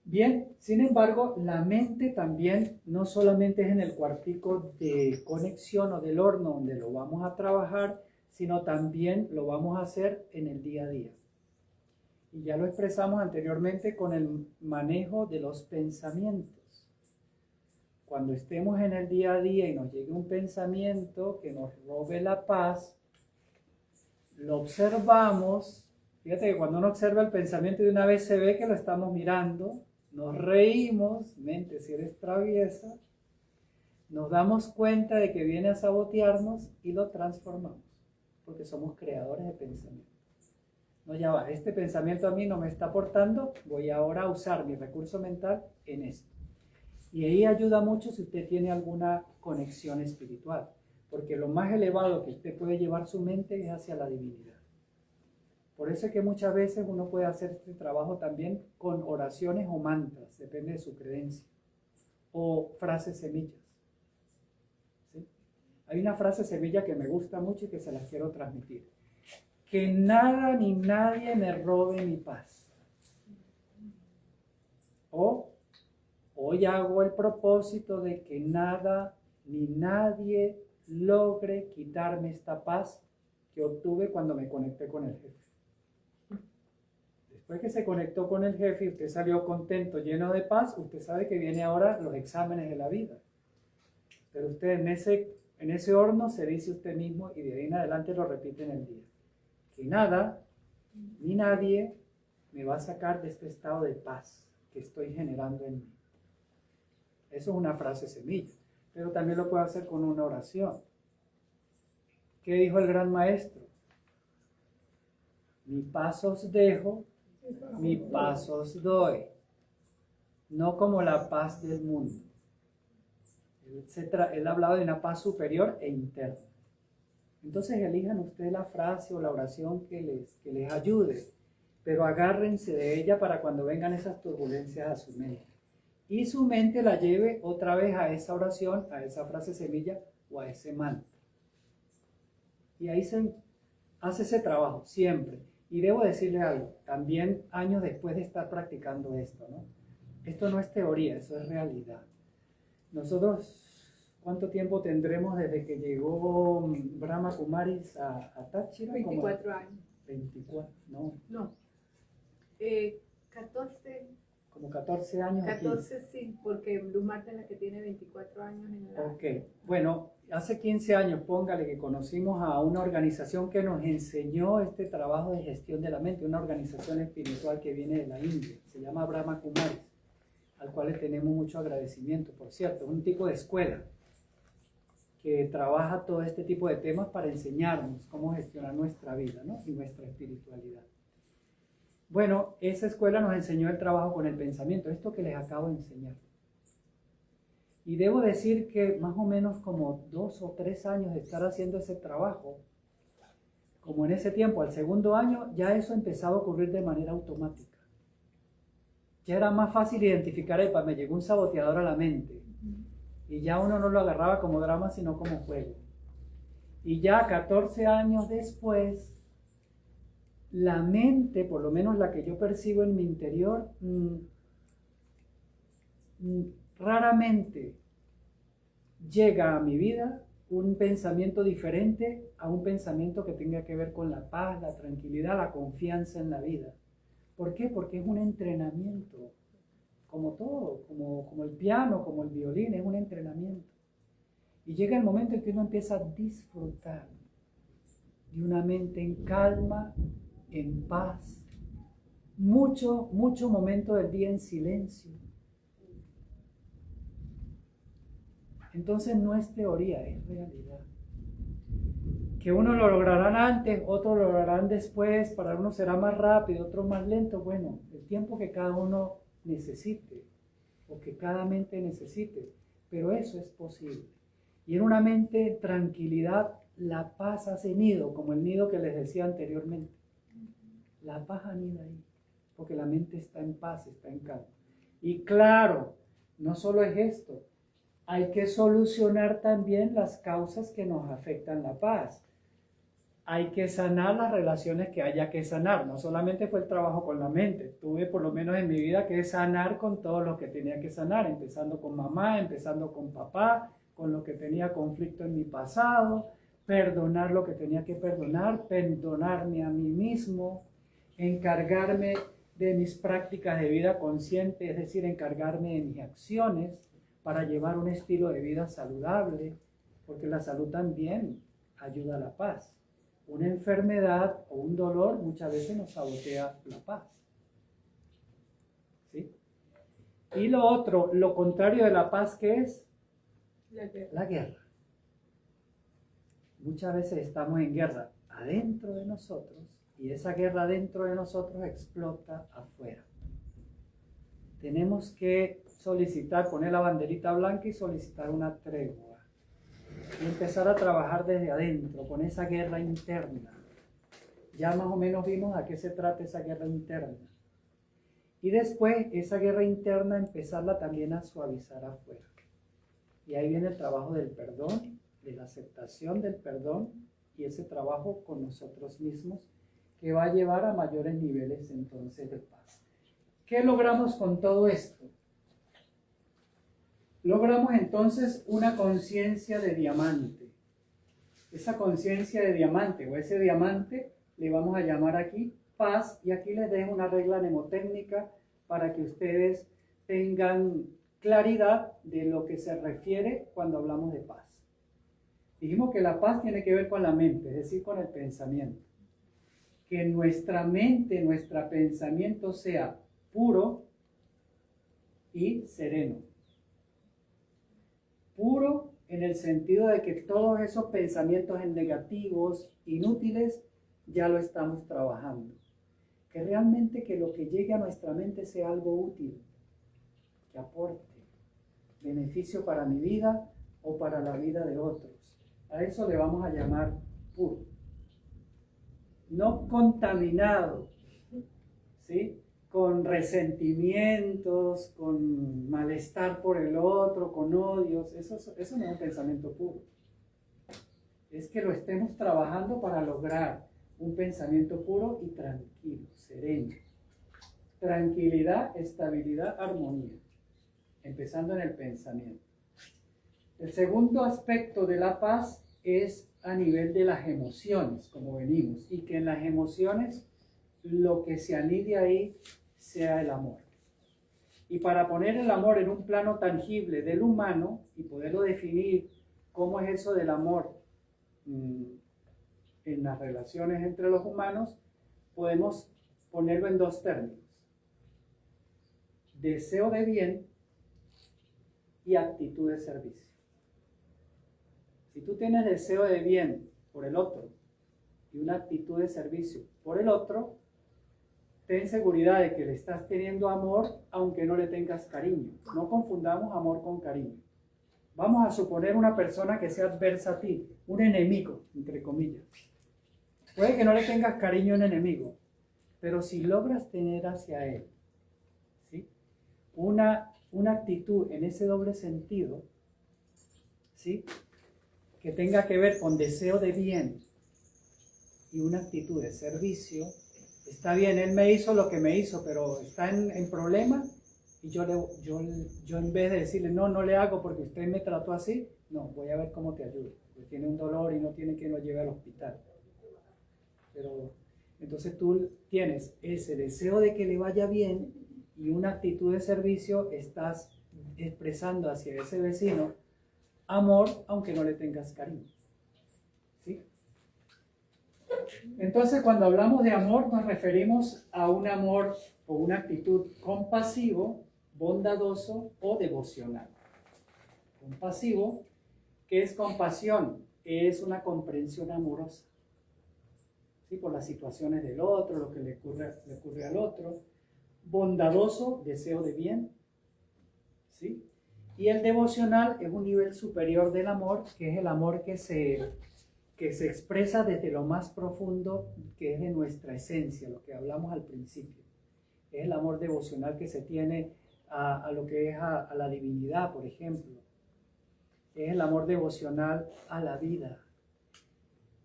Bien, sin embargo, la mente también no solamente es en el cuartico de conexión o del horno donde lo vamos a trabajar, sino también lo vamos a hacer en el día a día. Y ya lo expresamos anteriormente con el manejo de los pensamientos. Cuando estemos en el día a día y nos llegue un pensamiento que nos robe la paz, lo observamos. Fíjate que cuando uno observa el pensamiento, de una vez se ve que lo estamos mirando, nos reímos, mente si eres traviesa, nos damos cuenta de que viene a sabotearnos y lo transformamos, porque somos creadores de pensamientos. No, ya va, este pensamiento a mí no me está aportando, voy ahora a usar mi recurso mental en esto. Y ahí ayuda mucho si usted tiene alguna conexión espiritual, porque lo más elevado que usted puede llevar su mente es hacia la divinidad. Por eso es que muchas veces uno puede hacer este trabajo también con oraciones o mantras, depende de su creencia, o frases semillas. Hay una frase semilla que me gusta mucho y que se las quiero transmitir. Que nada ni nadie me robe mi paz. O hoy hago el propósito de que nada ni nadie logre quitarme esta paz que obtuve cuando me conecté con el jefe. Después que se conectó con el jefe y usted salió contento, lleno de paz, usted sabe que viene ahora los exámenes de la vida. Pero usted en ese horno se dice usted mismo y de ahí en adelante lo repite en el día. Que nada ni nadie me va a sacar de este estado de paz que estoy generando en mí. Eso es una frase semilla, pero también lo puedo hacer con una oración. ¿Qué dijo el gran maestro? Mi paz os dejo, mi paz os doy, no como la paz del mundo. Él hablaba de una paz superior e interna. Entonces elijan ustedes la frase o la oración que les ayude, pero agárrense de ella para cuando vengan esas turbulencias a su mente. Y su mente la lleve otra vez a esa oración, a esa frase semilla o a ese mantra. Y ahí se hace ese trabajo, siempre. Y debo decirle algo, también años después de estar practicando esto, ¿no? Esto no es teoría, eso es realidad. Nosotros, ¿cuánto tiempo tendremos desde que llegó Brahma Kumaris a Táchira? 24 años. 24, no. No. 14. Como 14 años. 14 aquí. Sí, porque Blue Marta es la que tiene 24 años en la... Ok, bueno, hace 15 años, póngale que conocimos a una organización que nos enseñó este trabajo de gestión de la mente, una organización espiritual que viene de la India, se llama Brahma Kumaris, al cual le tenemos mucho agradecimiento, por cierto, es un tipo de escuela que trabaja todo este tipo de temas para enseñarnos cómo gestionar nuestra vida, ¿no? Y nuestra espiritualidad. Bueno, esa escuela nos enseñó el trabajo con el pensamiento, esto que les acabo de enseñar. Y debo decir que más o menos como 2 o 3 años de estar haciendo ese trabajo, como en ese tiempo, al segundo año, ya eso empezaba a ocurrir de manera automática. Ya era más fácil identificar, me llegó un saboteador a la mente. Y ya uno no lo agarraba como drama, sino como juego. Y ya 14 años después, la mente, por lo menos la que yo percibo en mi interior, raramente llega a mi vida un pensamiento diferente a un pensamiento que tenga que ver con la paz, la tranquilidad, la confianza en la vida. ¿Por qué? Porque es un entrenamiento, como todo, como el piano, como el violín, es un entrenamiento. Y llega el momento en que uno empieza a disfrutar de una mente en calma, en paz, mucho momento del día en silencio. Entonces no es teoría, es realidad. Que uno lo lograrán antes, otros lo lograrán después, para uno será más rápido, otro más lento. Bueno, el tiempo que cada uno necesite, o que cada mente necesite, pero eso es posible. Y en una mente en tranquilidad, la paz hace nido, como el nido que les decía anteriormente. La paz anida ahí, porque la mente está en paz, está en calma. Y claro, no solo es esto, hay que solucionar también las causas que nos afectan la paz. Hay que sanar las relaciones que haya que sanar. No solamente fue el trabajo con la mente, tuve por lo menos en mi vida que sanar con todo lo que tenía que sanar, empezando con mamá, empezando con papá, con lo que tenía conflicto en mi pasado, perdonar lo que tenía que perdonar, perdonarme a mí mismo, encargarme de mis prácticas de vida consciente, es decir, encargarme de mis acciones para llevar un estilo de vida saludable, porque la salud también ayuda a la paz. Una enfermedad o un dolor muchas veces nos sabotea la paz. ¿Sí? Y lo otro, lo contrario de la paz, ¿qué es? La guerra. Muchas veces estamos en guerra adentro de nosotros y esa guerra dentro de nosotros explota afuera. Tenemos que solicitar, poner la banderita blanca y solicitar una tregua. Y empezar a trabajar desde adentro, con esa guerra interna. Ya más o menos vimos a qué se trata esa guerra interna. Y después, esa guerra interna, empezarla también a suavizar afuera. Y ahí viene el trabajo del perdón, de la aceptación del perdón y ese trabajo con nosotros mismos que va a llevar a mayores niveles entonces de paz. ¿Qué logramos con todo esto? Logramos entonces una conciencia de diamante. Esa conciencia de diamante o ese diamante le vamos a llamar aquí paz, y aquí les dejo una regla mnemotécnica para que ustedes tengan claridad de lo que se refiere cuando hablamos de paz. Dijimos que la paz tiene que ver con la mente, es decir, con el pensamiento. Que nuestra mente, nuestro pensamiento sea puro y sereno. Puro en el sentido de que todos esos pensamientos negativos, inútiles, ya lo estamos trabajando. Que realmente que lo que llegue a nuestra mente sea algo útil, que aporte beneficio para mi vida o para la vida de otros. A eso le vamos a llamar puro. No contaminado, ¿sí? Con resentimientos, con malestar por el otro, con odios. Eso no es un pensamiento puro. Es que lo estemos trabajando para lograr un pensamiento puro y tranquilo, sereno. Tranquilidad, estabilidad, armonía. Empezando en el pensamiento. El segundo aspecto de la paz es a nivel de las emociones, como venimos, y que en las emociones lo que se anide ahí sea el amor. Y para poner el amor en un plano tangible del humano y poderlo definir cómo es eso del amor en las relaciones entre los humanos, podemos ponerlo en dos términos: deseo de bien y actitud de servicio. Si tú tienes deseo de bien por el otro y una actitud de servicio por el otro, ten seguridad de que le estás teniendo amor aunque no le tengas cariño. No confundamos amor con cariño. Vamos a suponer una persona que sea adversa a ti, un enemigo, entre comillas. Puede que no le tengas cariño a un enemigo, pero si logras tener hacia él, ¿sí?, una actitud en ese doble sentido, ¿sí?, que tenga que ver con deseo de bien y una actitud de servicio. Está bien, él me hizo lo que me hizo, pero está en problema, y yo en vez de decirle, no le hago porque usted me trató así, no, voy a ver cómo te ayudo, porque tiene un dolor y no tiene quien lo lleve al hospital. Pero entonces tú tienes ese deseo de que le vaya bien y una actitud de servicio, estás expresando hacia ese vecino amor aunque no le tengas cariño, ¿sí? Entonces, cuando hablamos de amor nos referimos a un amor o una actitud compasivo, bondadoso o devocional. Compasivo, ¿qué es compasión? Es una comprensión amorosa, ¿sí?, por las situaciones del otro, lo que le ocurre al otro. Bondadoso, deseo de bien, ¿sí? Y el devocional es un nivel superior del amor, que es el amor que se expresa desde lo más profundo, que es de nuestra esencia, lo que hablamos al principio. Es el amor devocional que se tiene a lo que es a la divinidad, por ejemplo. Es el amor devocional a la vida.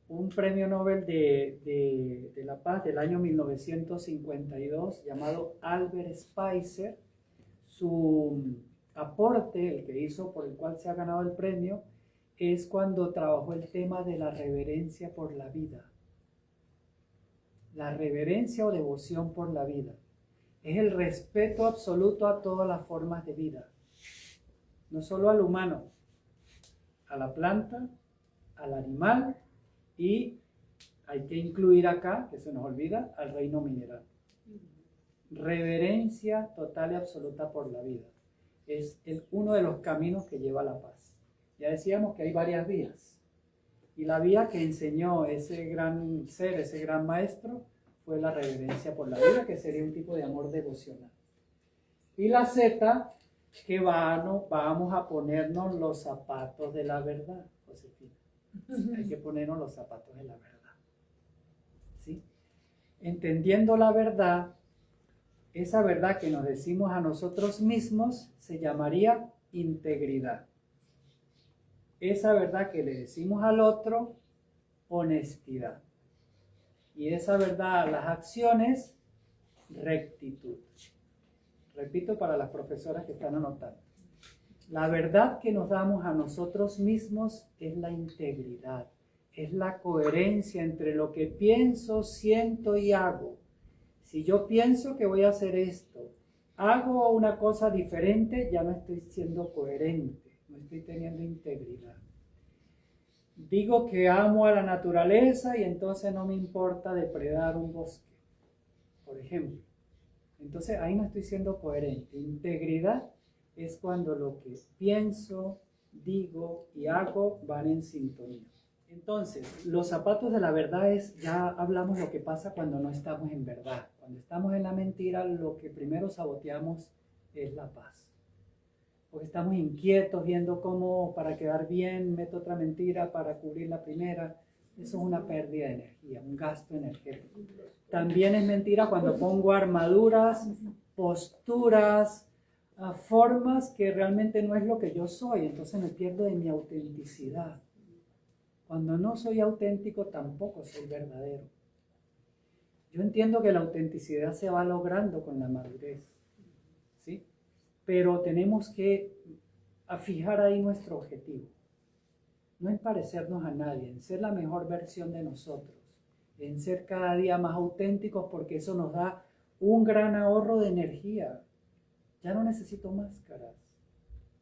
Un premio Nobel de la Paz del año 1952, llamado Albert Schweitzer, su aporte, el que hizo, por el cual se ha ganado el premio, es cuando trabajó el tema de la reverencia por la vida. La reverencia o devoción por la vida es el respeto absoluto a todas las formas de vida, no solo al humano, a la planta, al animal, y hay que incluir acá, que se nos olvida, al reino mineral. Reverencia total y absoluta por la vida es uno de los caminos que lleva a la paz. Ya decíamos que hay varias vías, y la vía que enseñó ese gran ser, ese gran maestro, fue la reverencia por la vida, que sería un tipo de amor devocional. Y la Z, que vamos a ponernos los zapatos de la verdad, Josefina. Hay que ponernos los zapatos de la verdad, ¿sí? Entendiendo la verdad, esa verdad que nos decimos a nosotros mismos se llamaría integridad. esa verdad que le decimos al otro, honestidad. Y esa verdad a las acciones, rectitud. Repito para las profesoras que están anotando. La verdad que nos damos a nosotros mismos es la integridad, es la coherencia entre lo que pienso, siento y hago. Si yo pienso que voy a hacer esto, hago una cosa diferente, ya no estoy siendo coherente, no estoy teniendo integridad. Digo que amo a la naturaleza y entonces no me importa depredar un bosque, por ejemplo. Entonces ahí no estoy siendo coherente. Integridad es cuando lo que pienso, digo y hago van en sintonía. Entonces, los zapatos de la verdad es, ya hablamos lo que pasa cuando no estamos en verdad. Cuando estamos en la mentira, lo que primero saboteamos es la paz. Porque estamos inquietos viendo cómo para quedar bien meto otra mentira para cubrir la primera. Eso es una pérdida de energía, un gasto energético. También es mentira cuando pongo armaduras, posturas, formas que realmente no es lo que yo soy. Entonces me pierdo de mi autenticidad. Cuando no soy auténtico, tampoco soy verdadero. Yo entiendo que la autenticidad se va logrando con la madurez, ¿sí? Pero tenemos que fijar ahí nuestro objetivo. No en parecernos a nadie, en ser la mejor versión de nosotros, en ser cada día más auténticos, porque eso nos da un gran ahorro de energía. Ya no necesito máscaras,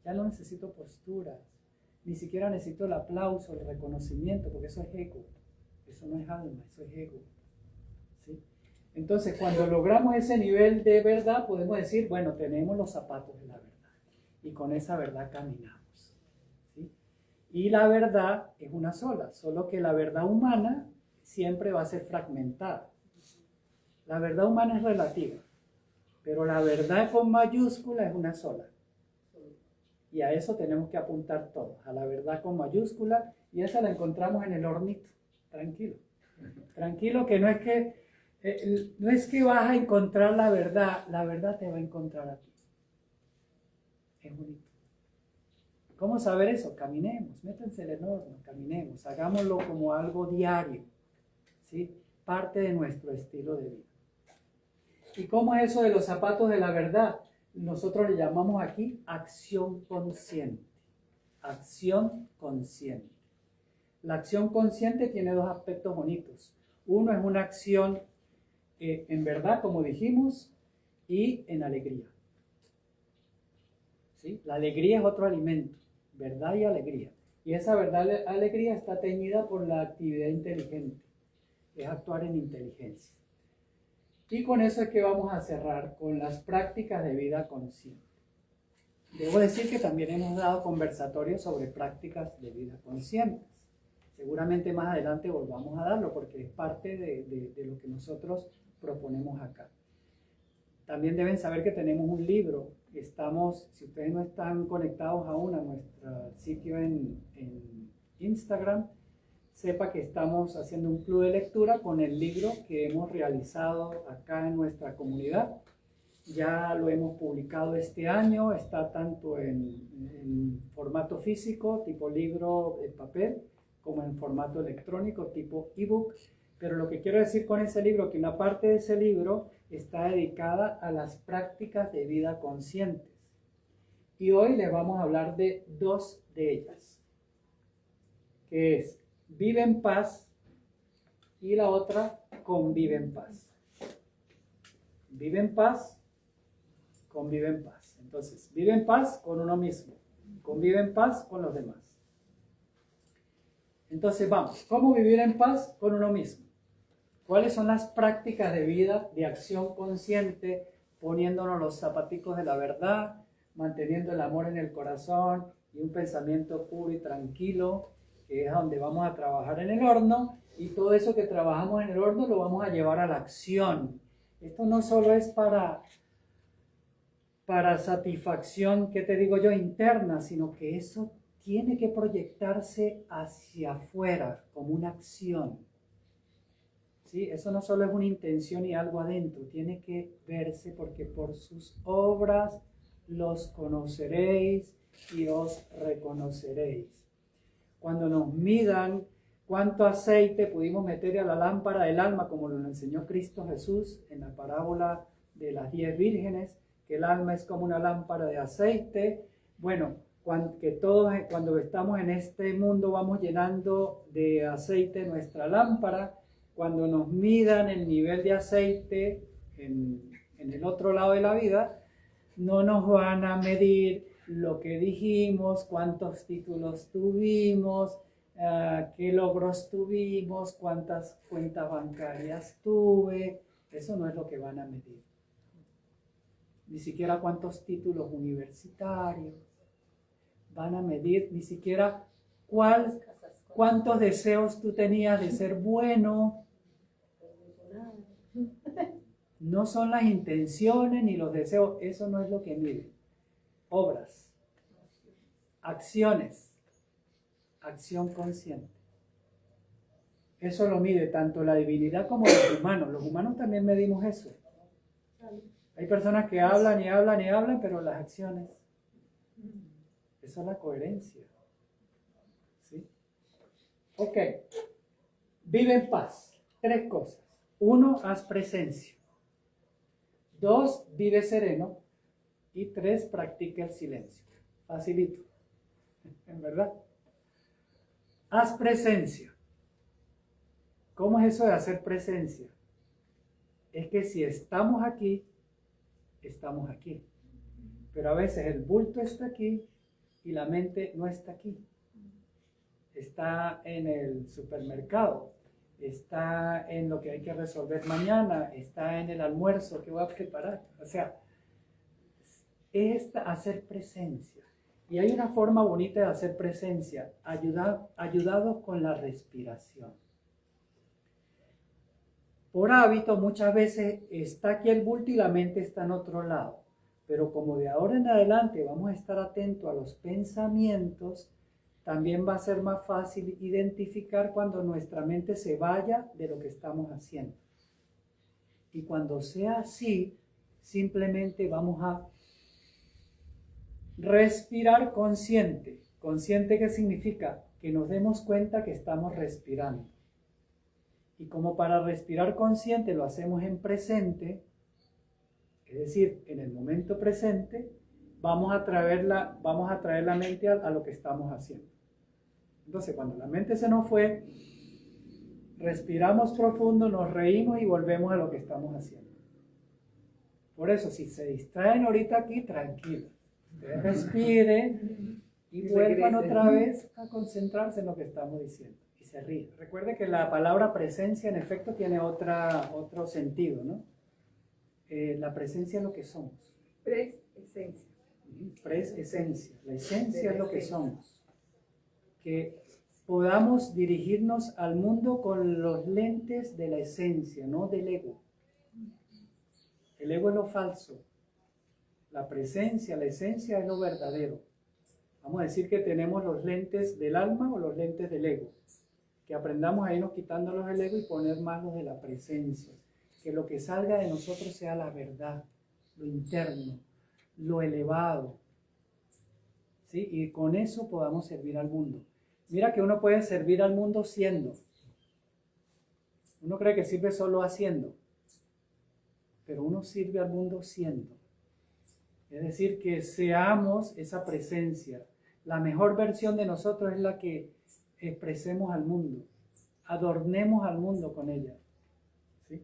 ya no necesito posturas, ni siquiera necesito el aplauso, el reconocimiento, porque eso es ego, eso no es alma, eso es ego, ¿sí? Entonces, cuando logramos ese nivel de verdad, podemos decir, bueno, tenemos los zapatos de la verdad, y con esa verdad caminamos, ¿sí? Y la verdad es una sola, solo que la verdad humana siempre va a ser fragmentada. La verdad humana es relativa, pero la verdad con mayúscula es una sola. Y a eso tenemos que apuntar todos, a la verdad con mayúscula, y esa la encontramos en el hornito, tranquilo. Tranquilo, que no es que vas a encontrar la verdad te va a encontrar a ti. Es bonito. ¿Cómo saber eso? Caminemos, métanse en el horno, caminemos, hagámoslo como algo diario, ¿sí? Parte de nuestro estilo de vida. ¿Y cómo es eso de los zapatos de la verdad? Nosotros le llamamos aquí acción consciente. Acción consciente. La acción consciente tiene dos aspectos bonitos. Uno es una acción en verdad, como dijimos, y en alegría. ¿Sí? La alegría es otro alimento, verdad y alegría. Y esa verdad y alegría está teñida por la actividad inteligente. Es actuar en inteligencia. Y con eso es que vamos a cerrar con las prácticas de vida consciente. Debo decir que también hemos dado conversatorios sobre prácticas de vida conscientes. Seguramente más adelante volvamos a darlo porque es parte de lo que nosotros proponemos acá. También deben saber que tenemos un libro. Estamos, si ustedes no están conectados aún a nuestro sitio en Instagram, sepa que estamos haciendo un club de lectura con el libro que hemos realizado acá en nuestra comunidad. Ya lo hemos publicado este año, está tanto en formato físico, tipo libro de papel, como en formato electrónico, tipo ebook. Pero lo que quiero decir con ese libro, que una parte de ese libro está dedicada a las prácticas de vida conscientes. Y hoy les vamos a hablar de dos de ellas, que es vive en paz y la otra convive en paz. Vive en paz, convive en paz. Entonces, vive en paz con uno mismo, convive en paz con los demás. Entonces vamos, ¿cómo vivir en paz con uno mismo? ¿Cuáles son las prácticas de vida, de acción consciente, poniéndonos los zapaticos de la verdad, manteniendo el amor en el corazón y un pensamiento puro y tranquilo, que es donde vamos a trabajar en el horno, y todo eso que trabajamos en el horno lo vamos a llevar a la acción? Esto no solo es para satisfacción, ¿qué te digo yo?, interna, sino que eso tiene que proyectarse hacia afuera como una acción. ¿Sí? Eso no solo es una intención y algo adentro, tiene que verse, porque por sus obras los conoceréis y os reconoceréis. cuando nos midan cuánto aceite pudimos meter a la lámpara del alma, como lo enseñó Cristo Jesús en la parábola de las 10 vírgenes, que el alma es como una lámpara de aceite. Bueno, que todos cuando estamos en este mundo vamos llenando de aceite nuestra lámpara. Cuando nos midan el nivel de aceite en el otro lado de la vida, no nos van a medir lo que dijimos, cuántos títulos tuvimos, qué logros tuvimos, cuántas cuentas bancarias tuve. Eso no es lo que van a medir. Ni siquiera cuántos títulos universitarios. Van a medir ni siquiera cuántos deseos tú tenías de ser bueno. No son las intenciones ni los deseos, eso no es lo que mide. Obras, acciones, acción consciente. Eso lo mide tanto la divinidad como los humanos. Los humanos también medimos eso. Hay personas que hablan y hablan y hablan, pero las acciones. Esa es la coherencia. ¿Sí? Ok. Vive en paz. 3 cosas. 1, haz presencia. 2, vive sereno. Y 3, practica el silencio. Facilito. ¿En verdad? Haz presencia. ¿Cómo es eso de hacer presencia? Es que si estamos aquí, estamos aquí. Pero a veces el bulto está aquí y la mente no está aquí. Está en el supermercado, está en lo que hay que resolver mañana, está en el almuerzo que voy a preparar. O sea, es hacer presencia. Y hay una forma bonita de hacer presencia, ayudados con la respiración. Por hábito, muchas veces está aquí el bulto y la mente está en otro lado. Pero como de ahora en adelante vamos a estar atentos a los pensamientos, también va a ser más fácil identificar cuando nuestra mente se vaya de lo que estamos haciendo. Y cuando sea así, simplemente vamos a respirar consciente. ¿Consciente qué significa? Que nos demos cuenta que estamos respirando. Y como para respirar consciente lo hacemos en presente, es decir, en el momento presente, vamos a traer la mente a lo que estamos haciendo. Entonces, cuando la mente se nos fue, respiramos profundo, nos reímos y volvemos a lo que estamos haciendo. Por eso, si se distraen ahorita aquí, tranquilos. Ustedes respiren y vuelvan otra vez a concentrarse en lo que estamos diciendo. Y se ríen. Recuerde que la palabra presencia, en efecto, tiene otro sentido, ¿no? La presencia es lo que somos. Presencia. Presencia. La esencia es lo que somos. Que podamos dirigirnos al mundo con los lentes de la esencia, no del ego. El ego es lo falso. La presencia, la esencia es lo verdadero. Vamos a decir que tenemos los lentes del alma o los lentes del ego. Que aprendamos a irnos quitándolos del ego y poner más los de la presencia. Que lo que salga de nosotros sea la verdad, lo interno, lo elevado. ¿Sí? Y con eso podamos servir al mundo. Mira que uno puede servir al mundo siendo. Uno cree que sirve solo haciendo. Pero uno sirve al mundo siendo. Es decir, que seamos esa presencia. La mejor versión de nosotros es la que expresemos al mundo. Adornemos al mundo con ella. ¿Sí?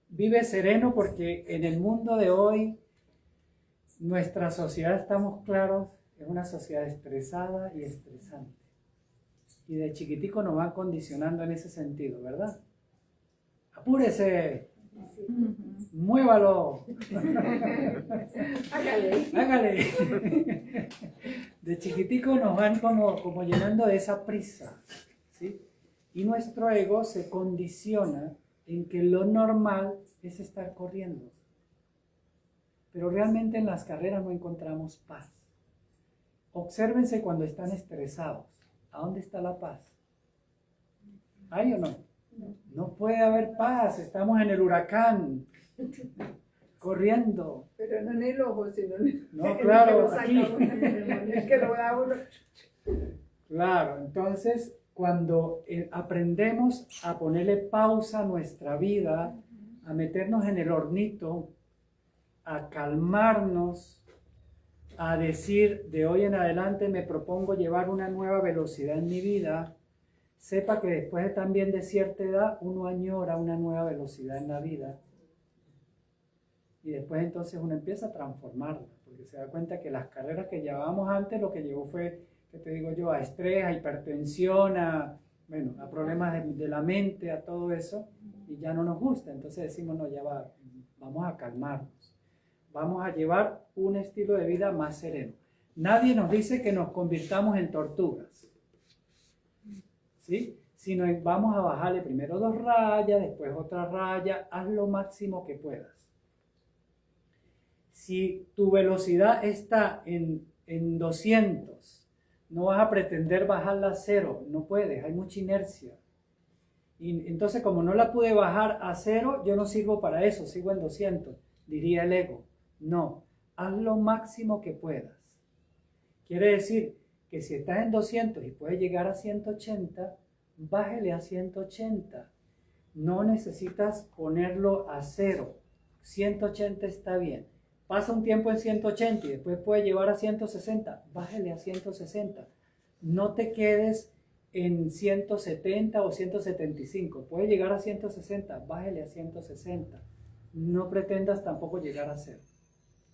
Vive sereno porque en el mundo de hoy, nuestra sociedad, estamos claros, es una sociedad estresada y estresante. Y de chiquitico nos van condicionando en ese sentido, ¿verdad? Apúrese. Muévalo. Hágale. De chiquitico nos van como llenando de esa prisa, ¿sí? Y nuestro ego se condiciona en que lo normal es estar corriendo. Pero realmente en las carreras no encontramos paz. Obsérvense cuando están estresados. ¿A dónde está la paz? ¿Hay o no? No puede haber paz, estamos en el huracán, corriendo. Pero no en el ojo, sino en el... No, claro, aquí. Es que lo da uno. Claro, entonces cuando aprendemos a ponerle pausa a nuestra vida, a meternos en el hornito, a calmarnos, a decir de hoy en adelante me propongo llevar una nueva velocidad en mi vida, sepa que después también de cierta edad uno añora una nueva velocidad en la vida. Y después entonces uno empieza a transformarla, porque se da cuenta que las carreras que llevábamos antes lo que llevó fue, ¿qué te digo yo?, a estrés, a hipertensión, a problemas de la mente, a todo eso, y ya no nos gusta. Entonces decimos, no, ya va, vamos a calmarnos. Vamos a llevar un estilo de vida más sereno. Nadie nos dice que nos convirtamos en tortugas, ¿sí? Sino vamos a bajarle primero 2 rayas, después otra raya, haz lo máximo que puedas. Si tu velocidad está en 200, no vas a pretender bajarla a 0, no puedes, hay mucha inercia. Y entonces como no la pude bajar a 0, yo no sirvo para eso, sigo en 200, diría el ego. No, haz lo máximo que puedas. Quiere decir que si estás en 200 y puedes llegar a 180, bájale a 180. No necesitas ponerlo a 0. 180 está bien. Pasa un tiempo en 180 y después puedes llevar a 160, bájale a 160. No te quedes en 170 o 175. Puedes llegar a 160, bájale a 160. No pretendas tampoco llegar a 0.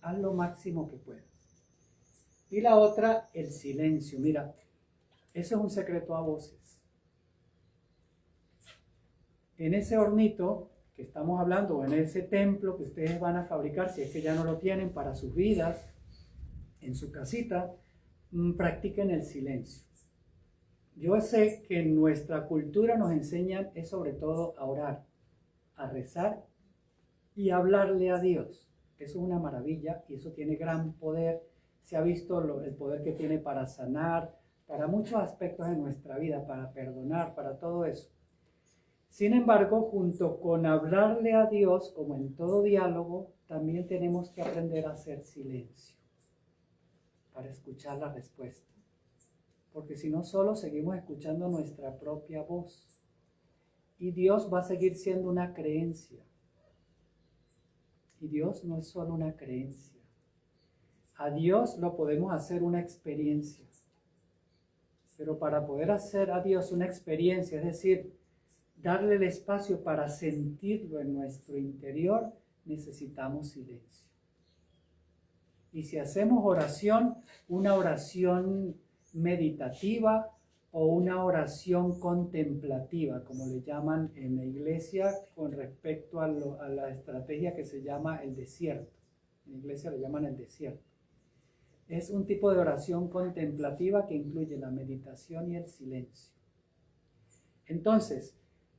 Haz lo máximo que puedas. Y la otra, el silencio. Mira, eso es un secreto a voces. En ese hornito que estamos hablando, o en ese templo que ustedes van a fabricar, si es que ya no lo tienen para sus vidas, en su casita, practiquen el silencio. Yo sé que en nuestra cultura nos enseñan es sobre todo a orar, a rezar y a hablarle a Dios. Eso es una maravilla y eso tiene gran poder. Se ha visto el poder que tiene para sanar, para muchos aspectos de nuestra vida, para perdonar, para todo eso. Sin embargo, junto con hablarle a Dios, como en todo diálogo, también tenemos que aprender a hacer silencio para escuchar la respuesta. Porque si no, solo seguimos escuchando nuestra propia voz. Y Dios va a seguir siendo una creencia. Y Dios no es solo una creencia. A Dios lo podemos hacer una experiencia. Pero para poder hacer a Dios una experiencia, es decir, darle el espacio para sentirlo en nuestro interior, necesitamos silencio. Y si hacemos oración, una oración meditativa o una oración contemplativa, como le llaman en la iglesia con respecto a la estrategia que se llama el desierto. En la iglesia le llaman el desierto. Es un tipo de oración contemplativa que incluye la meditación y el silencio. Entonces,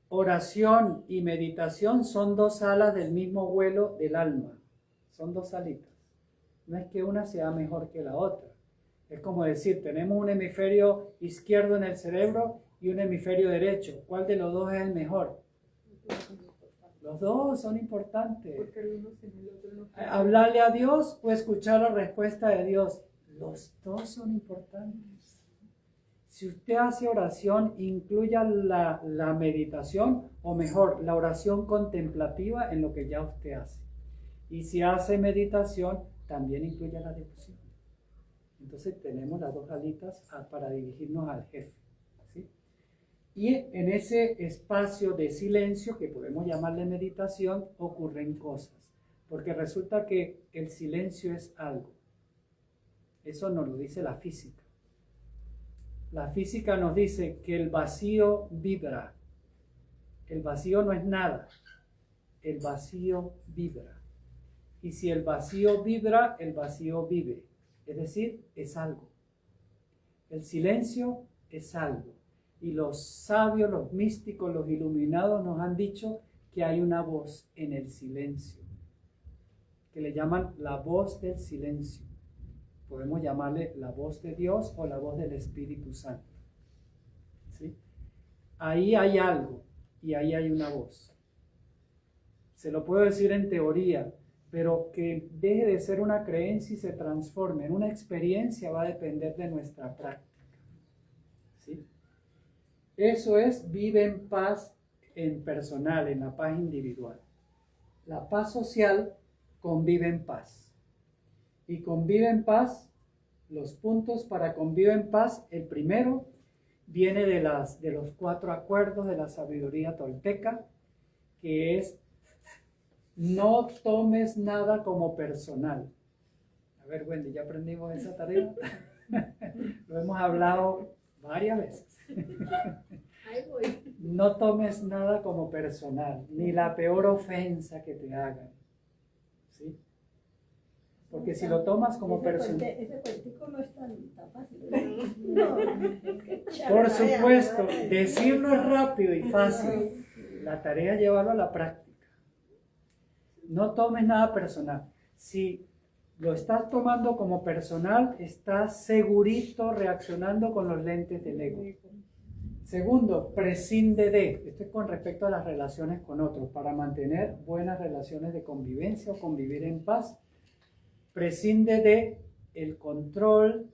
oración y meditación son 2 alas del mismo vuelo del alma. Son 2 alitas. No es que una sea mejor que la otra. Es como decir, tenemos un hemisferio izquierdo en el cerebro y un hemisferio derecho. ¿Cuál de los 2 es el mejor? Los 2 son importantes. Porque el uno sin el otro no puede. Hablarle a Dios o escuchar la respuesta de Dios. Los 2 son importantes. Si usted hace oración, incluya la meditación, o mejor, la oración contemplativa en lo que ya usted hace. Y si hace meditación, también incluya la devoción. Entonces tenemos las 2 alitas para dirigirnos al jefe, ¿sí? Y en ese espacio de silencio, que podemos llamarle meditación, ocurren cosas. Porque resulta que el silencio es algo. Eso nos lo dice la física. La física nos dice que el vacío vibra. El vacío no es nada. El vacío vibra. Y si el vacío vibra, el vacío vive. Es decir, es algo. El silencio es algo. Y los sabios, los místicos, los iluminados nos han dicho que hay una voz en el silencio, que le llaman la voz del silencio. Podemos llamarle la voz de Dios o la voz del Espíritu Santo. ¿Sí? Ahí hay algo y ahí hay una voz. Se lo puedo decir en teoría, pero que deje de ser una creencia y se transforme en una experiencia va a depender de nuestra práctica. Eso es, vive en paz en personal, en la paz individual. La paz social convive en paz. Y convive en paz, los puntos para convive en paz, el primero viene de los 4 acuerdos de la sabiduría tolteca, que es: no tomes nada como personal. A ver, Wendy, ¿ya aprendimos esa tarea? Lo hemos hablado varias veces. Ahí voy. No tomes nada como personal, ni la peor ofensa que te hagan. ¿Sí? Porque si lo tomas como personal... Ese cuentico no es tan fácil. No. Por supuesto, decirlo es rápido y fácil. La tarea es llevarlo a la práctica. No tomes nada personal. Si lo estás tomando como personal, estás segurito reaccionando con los lentes del ego. Segundo, prescinde de. Esto es con respecto a las relaciones con otros. Para mantener buenas relaciones de convivencia o convivir en paz, prescinde de el control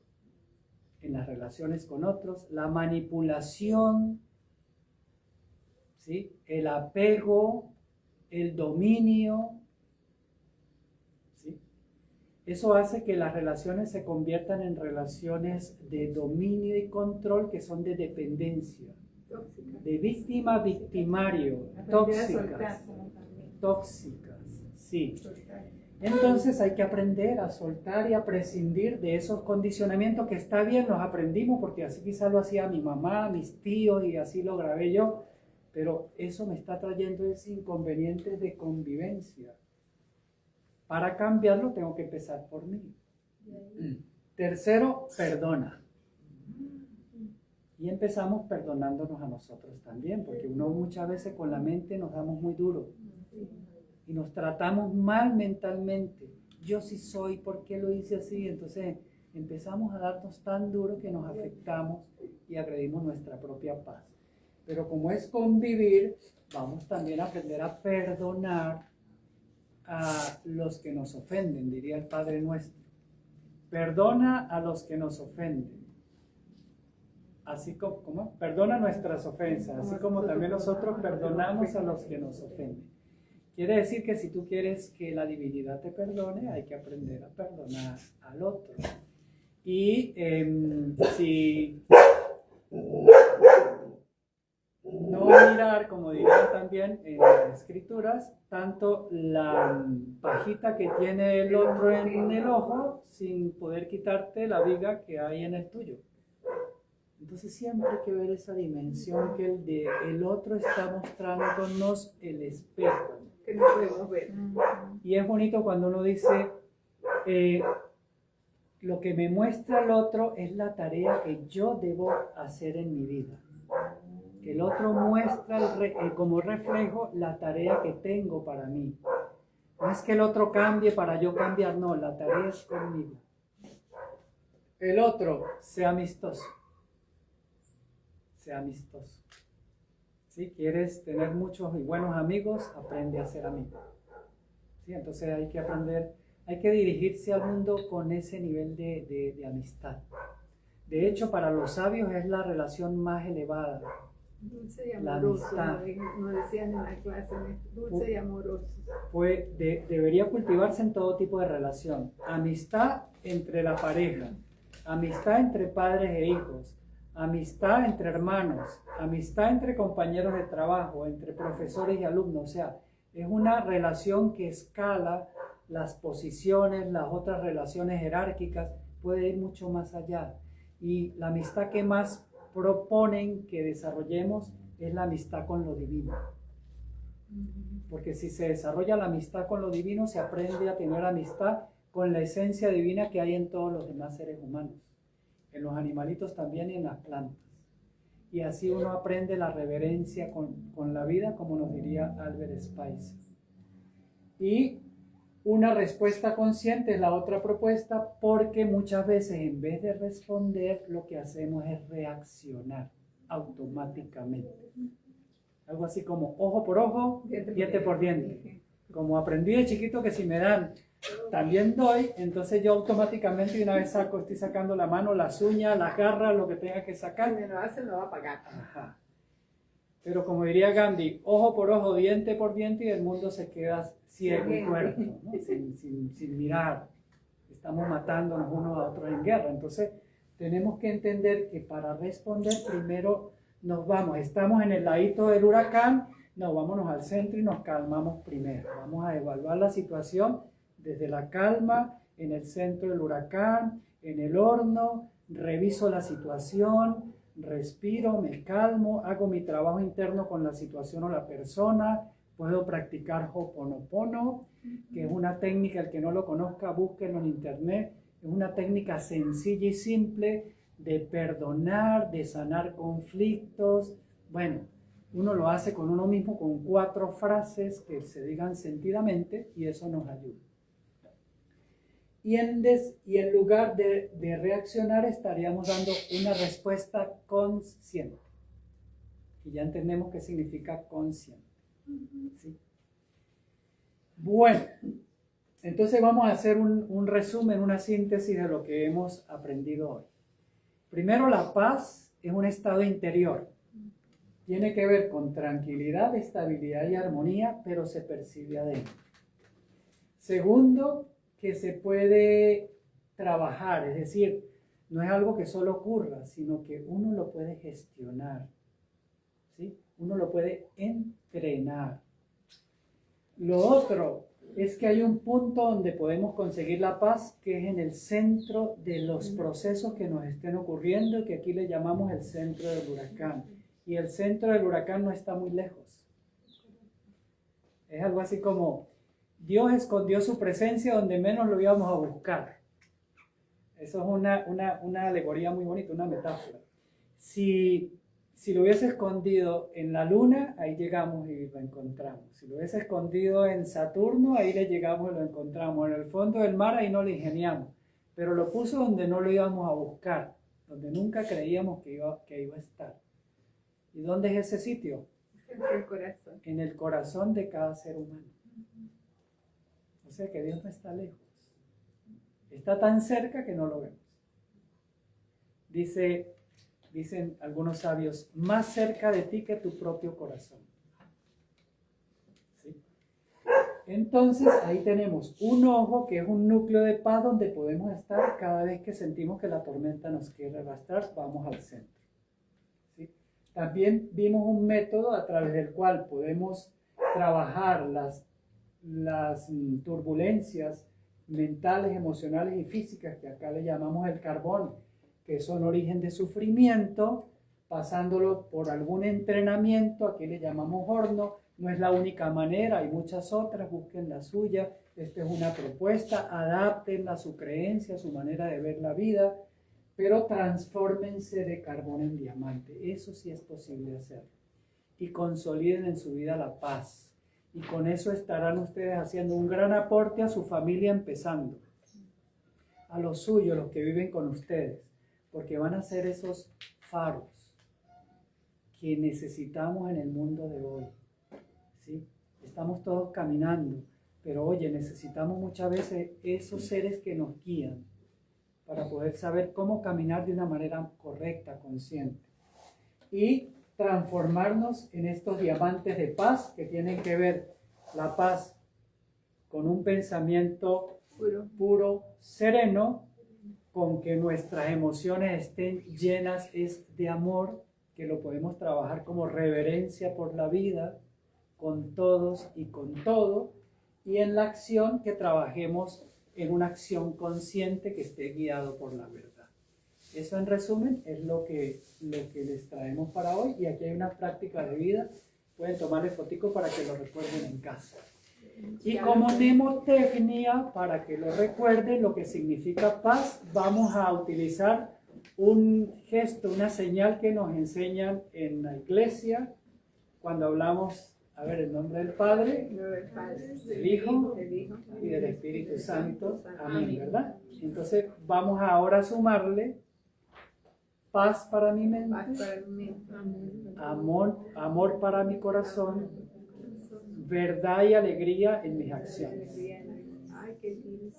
en las relaciones con otros, la manipulación, ¿sí? El apego, el dominio, ¿sí? Eso hace que las relaciones se conviertan en relaciones de dominio y control, que son de dependencia, de víctima a victimario, tóxicas, sí. Entonces hay que aprender a soltar y a prescindir de esos condicionamientos que está bien, los aprendimos porque así quizás lo hacía mi mamá, mis tíos y así lo grabé yo, pero eso me está trayendo ese inconveniente de convivencia. Para cambiarlo tengo que empezar por mí. Tercero, perdona. Y empezamos perdonándonos a nosotros también, porque uno muchas veces con la mente nos damos muy duro. Y nos tratamos mal mentalmente. Yo sí soy, ¿por qué lo hice así? Entonces empezamos a darnos tan duro que nos afectamos y agredimos nuestra propia paz. Pero como es convivir, vamos también a aprender a perdonar a los que nos ofenden, diría el Padre Nuestro. Perdona a los que nos ofenden. Así como perdona nuestras ofensas, así como también nosotros perdonamos a los que nos ofenden. Quiere decir que si tú quieres que la divinidad te perdone, hay que aprender a perdonar al otro. Y si no mirar, como diría también en las escrituras, tanto la pajita que tiene el otro en el ojo, sin poder quitarte la viga que hay en el tuyo. Entonces siempre hay que ver esa dimensión que el otro está mostrándonos el espejo. Que no podemos ver. Y es bonito cuando uno dice, lo que me muestra el otro es la tarea que yo debo hacer en mi vida. El otro muestra como reflejo la tarea que tengo para mí. No es que el otro cambie para yo cambiar, no, la tarea es conmigo. El otro, sea amistoso. Sea amistoso. Si quieres tener muchos y buenos amigos, aprende a ser amigo. ¿Sí? Entonces hay que aprender, hay que dirigirse al mundo con ese nivel de amistad. De hecho, para los sabios es la relación más elevada. Dulce y amoroso, nos decían en la clase, dulce y amoroso. Pues debería cultivarse en todo tipo de relación. Amistad entre la pareja, amistad entre padres e hijos, amistad entre hermanos, amistad entre compañeros de trabajo, entre profesores y alumnos. O sea, es una relación que escala las posiciones, las otras relaciones jerárquicas, puede ir mucho más allá. Y la amistad que más proponen que desarrollemos es la amistad con lo divino. Porque si se desarrolla la amistad con lo divino, se aprende a tener amistad con la esencia divina que hay en todos los demás seres humanos. En los animalitos también y en las plantas. Y así uno aprende la reverencia con la vida, como nos diría Albert Spicer. Y una respuesta consciente es la otra propuesta, porque muchas veces en vez de responder, lo que hacemos es reaccionar automáticamente. Algo así como ojo por ojo, diente por diente. Como aprendí de chiquito que si me dan, también doy, entonces yo automáticamente de una vez estoy sacando la mano, las uñas, las garras, lo que tenga que sacar. Si me lo hace, lo va a pagar. Ajá. Pero como diría Gandhi, ojo por ojo, diente por diente, y el mundo se queda ciego y tuerto, ¿no? sin mirar. Estamos matándonos unos a otros en guerra. Entonces, tenemos que entender que para responder primero estamos en el ladito del huracán, vámonos al centro y nos calmamos primero. Vamos a evaluar la situación desde la calma, en el centro del huracán, en el horno, reviso la situación, respiro, me calmo, hago mi trabajo interno con la situación o la persona, puedo practicar Ho'oponopono, que es una técnica, el que no lo conozca, búsquenlo en internet, es una técnica sencilla y simple de perdonar, de sanar conflictos. Bueno, uno lo hace con uno mismo con 4 frases que se digan sentidamente y eso nos ayuda. Y en lugar de reaccionar estaríamos dando una respuesta consciente. Y ya entendemos qué significa consciente. ¿Sí? Bueno, entonces vamos a hacer un resumen, una síntesis de lo que hemos aprendido hoy. Primero, la paz es un estado interior. Tiene que ver con tranquilidad, estabilidad y armonía, pero se percibe adentro. Segundo, que se puede trabajar, es decir, no es algo que solo ocurra, sino que uno lo puede gestionar, ¿sí? Uno lo puede entrenar. Lo otro es que hay un punto donde podemos conseguir la paz, que es en el centro de los procesos que nos estén ocurriendo, que aquí le llamamos el centro del huracán. Y el centro del huracán no está muy lejos. Es algo así como Dios escondió su presencia donde menos lo íbamos a buscar. Eso es una alegoría muy bonita, una metáfora. Si lo hubiese escondido en la luna, ahí llegamos y lo encontramos. Si lo hubiese escondido en Saturno, ahí le llegamos y lo encontramos. En el fondo del mar, ahí no lo ingeniamos. Pero lo puso donde no lo íbamos a buscar, donde nunca creíamos que iba a estar. ¿Y dónde es ese sitio? En el corazón. En el corazón de cada ser humano. O sea que Dios no está lejos. Está tan cerca que no lo vemos. Dicen algunos sabios, más cerca de ti que tu propio corazón. ¿Sí? Entonces ahí tenemos un ojo que es un núcleo de paz donde podemos estar cada vez que sentimos que la tormenta nos quiere arrastrar, vamos al centro. ¿Sí? También vimos un método a través del cual podemos trabajar las turbulencias mentales, emocionales y físicas, que acá le llamamos el carbón, que son origen de sufrimiento, pasándolo por algún entrenamiento, aquí le llamamos horno. No es la única manera, hay muchas otras, busquen la suya. Esta es una propuesta, adáptenla a su creencia, a su manera de ver la vida, pero transfórmense de carbón en diamante. Eso sí es posible hacerlo. Y consoliden en su vida la paz. Y con eso estarán ustedes haciendo un gran aporte a su familia, empezando, a los suyos, los que viven con ustedes, porque van a ser esos faros que necesitamos en el mundo de hoy. ¿Sí? Estamos todos caminando, pero oye, necesitamos muchas veces esos seres que nos guían para poder saber cómo caminar de una manera correcta, consciente. Y transformarnos en estos diamantes de paz que tienen que ver la paz con un pensamiento puro, sereno, con que nuestras emociones estén llenas de amor, que lo podemos trabajar como reverencia por la vida, con todos y con todo, y en la acción que trabajemos en una acción consciente que esté guiado por la verdad. Eso en resumen es lo que les traemos para hoy, y aquí hay una práctica de vida. Pueden tomarle fotico para que lo recuerden en casa. Y como mnemotecnia, para que lo recuerden, lo que significa paz, vamos a utilizar un gesto, una señal que nos enseñan en la iglesia cuando hablamos, a ver, el nombre del Padre, del Hijo y del Espíritu Santo. Amén, ¿verdad? Entonces vamos ahora a sumarle paz para mi mente, amor para mi corazón, verdad y alegría en mis acciones. Ay, qué lindo.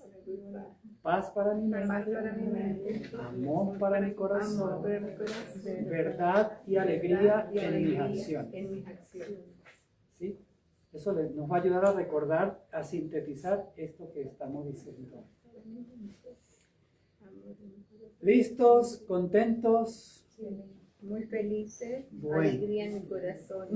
paz para mi Paz mente, para mi mente, amor para mi amor corazón, para mi corazón, verdad y alegría y en mis alegría acciones. en mis acciones. ¿Sí? Eso nos va a ayudar a recordar, a sintetizar esto que estamos diciendo. ¿Listos? ¿Contentos? Muy felices, Bueno. alegría en mi corazón.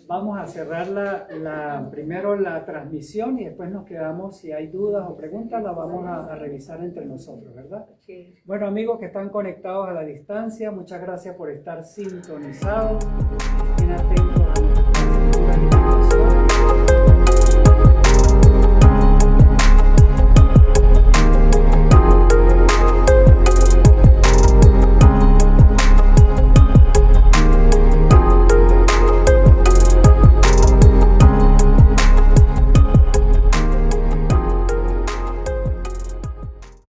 Vamos a cerrar primero la transmisión y después nos quedamos, si hay dudas o preguntas, la vamos a revisar entre nosotros, ¿verdad? Sí. Bueno, amigos que están conectados a la distancia, muchas gracias por estar sintonizados. Estén atentos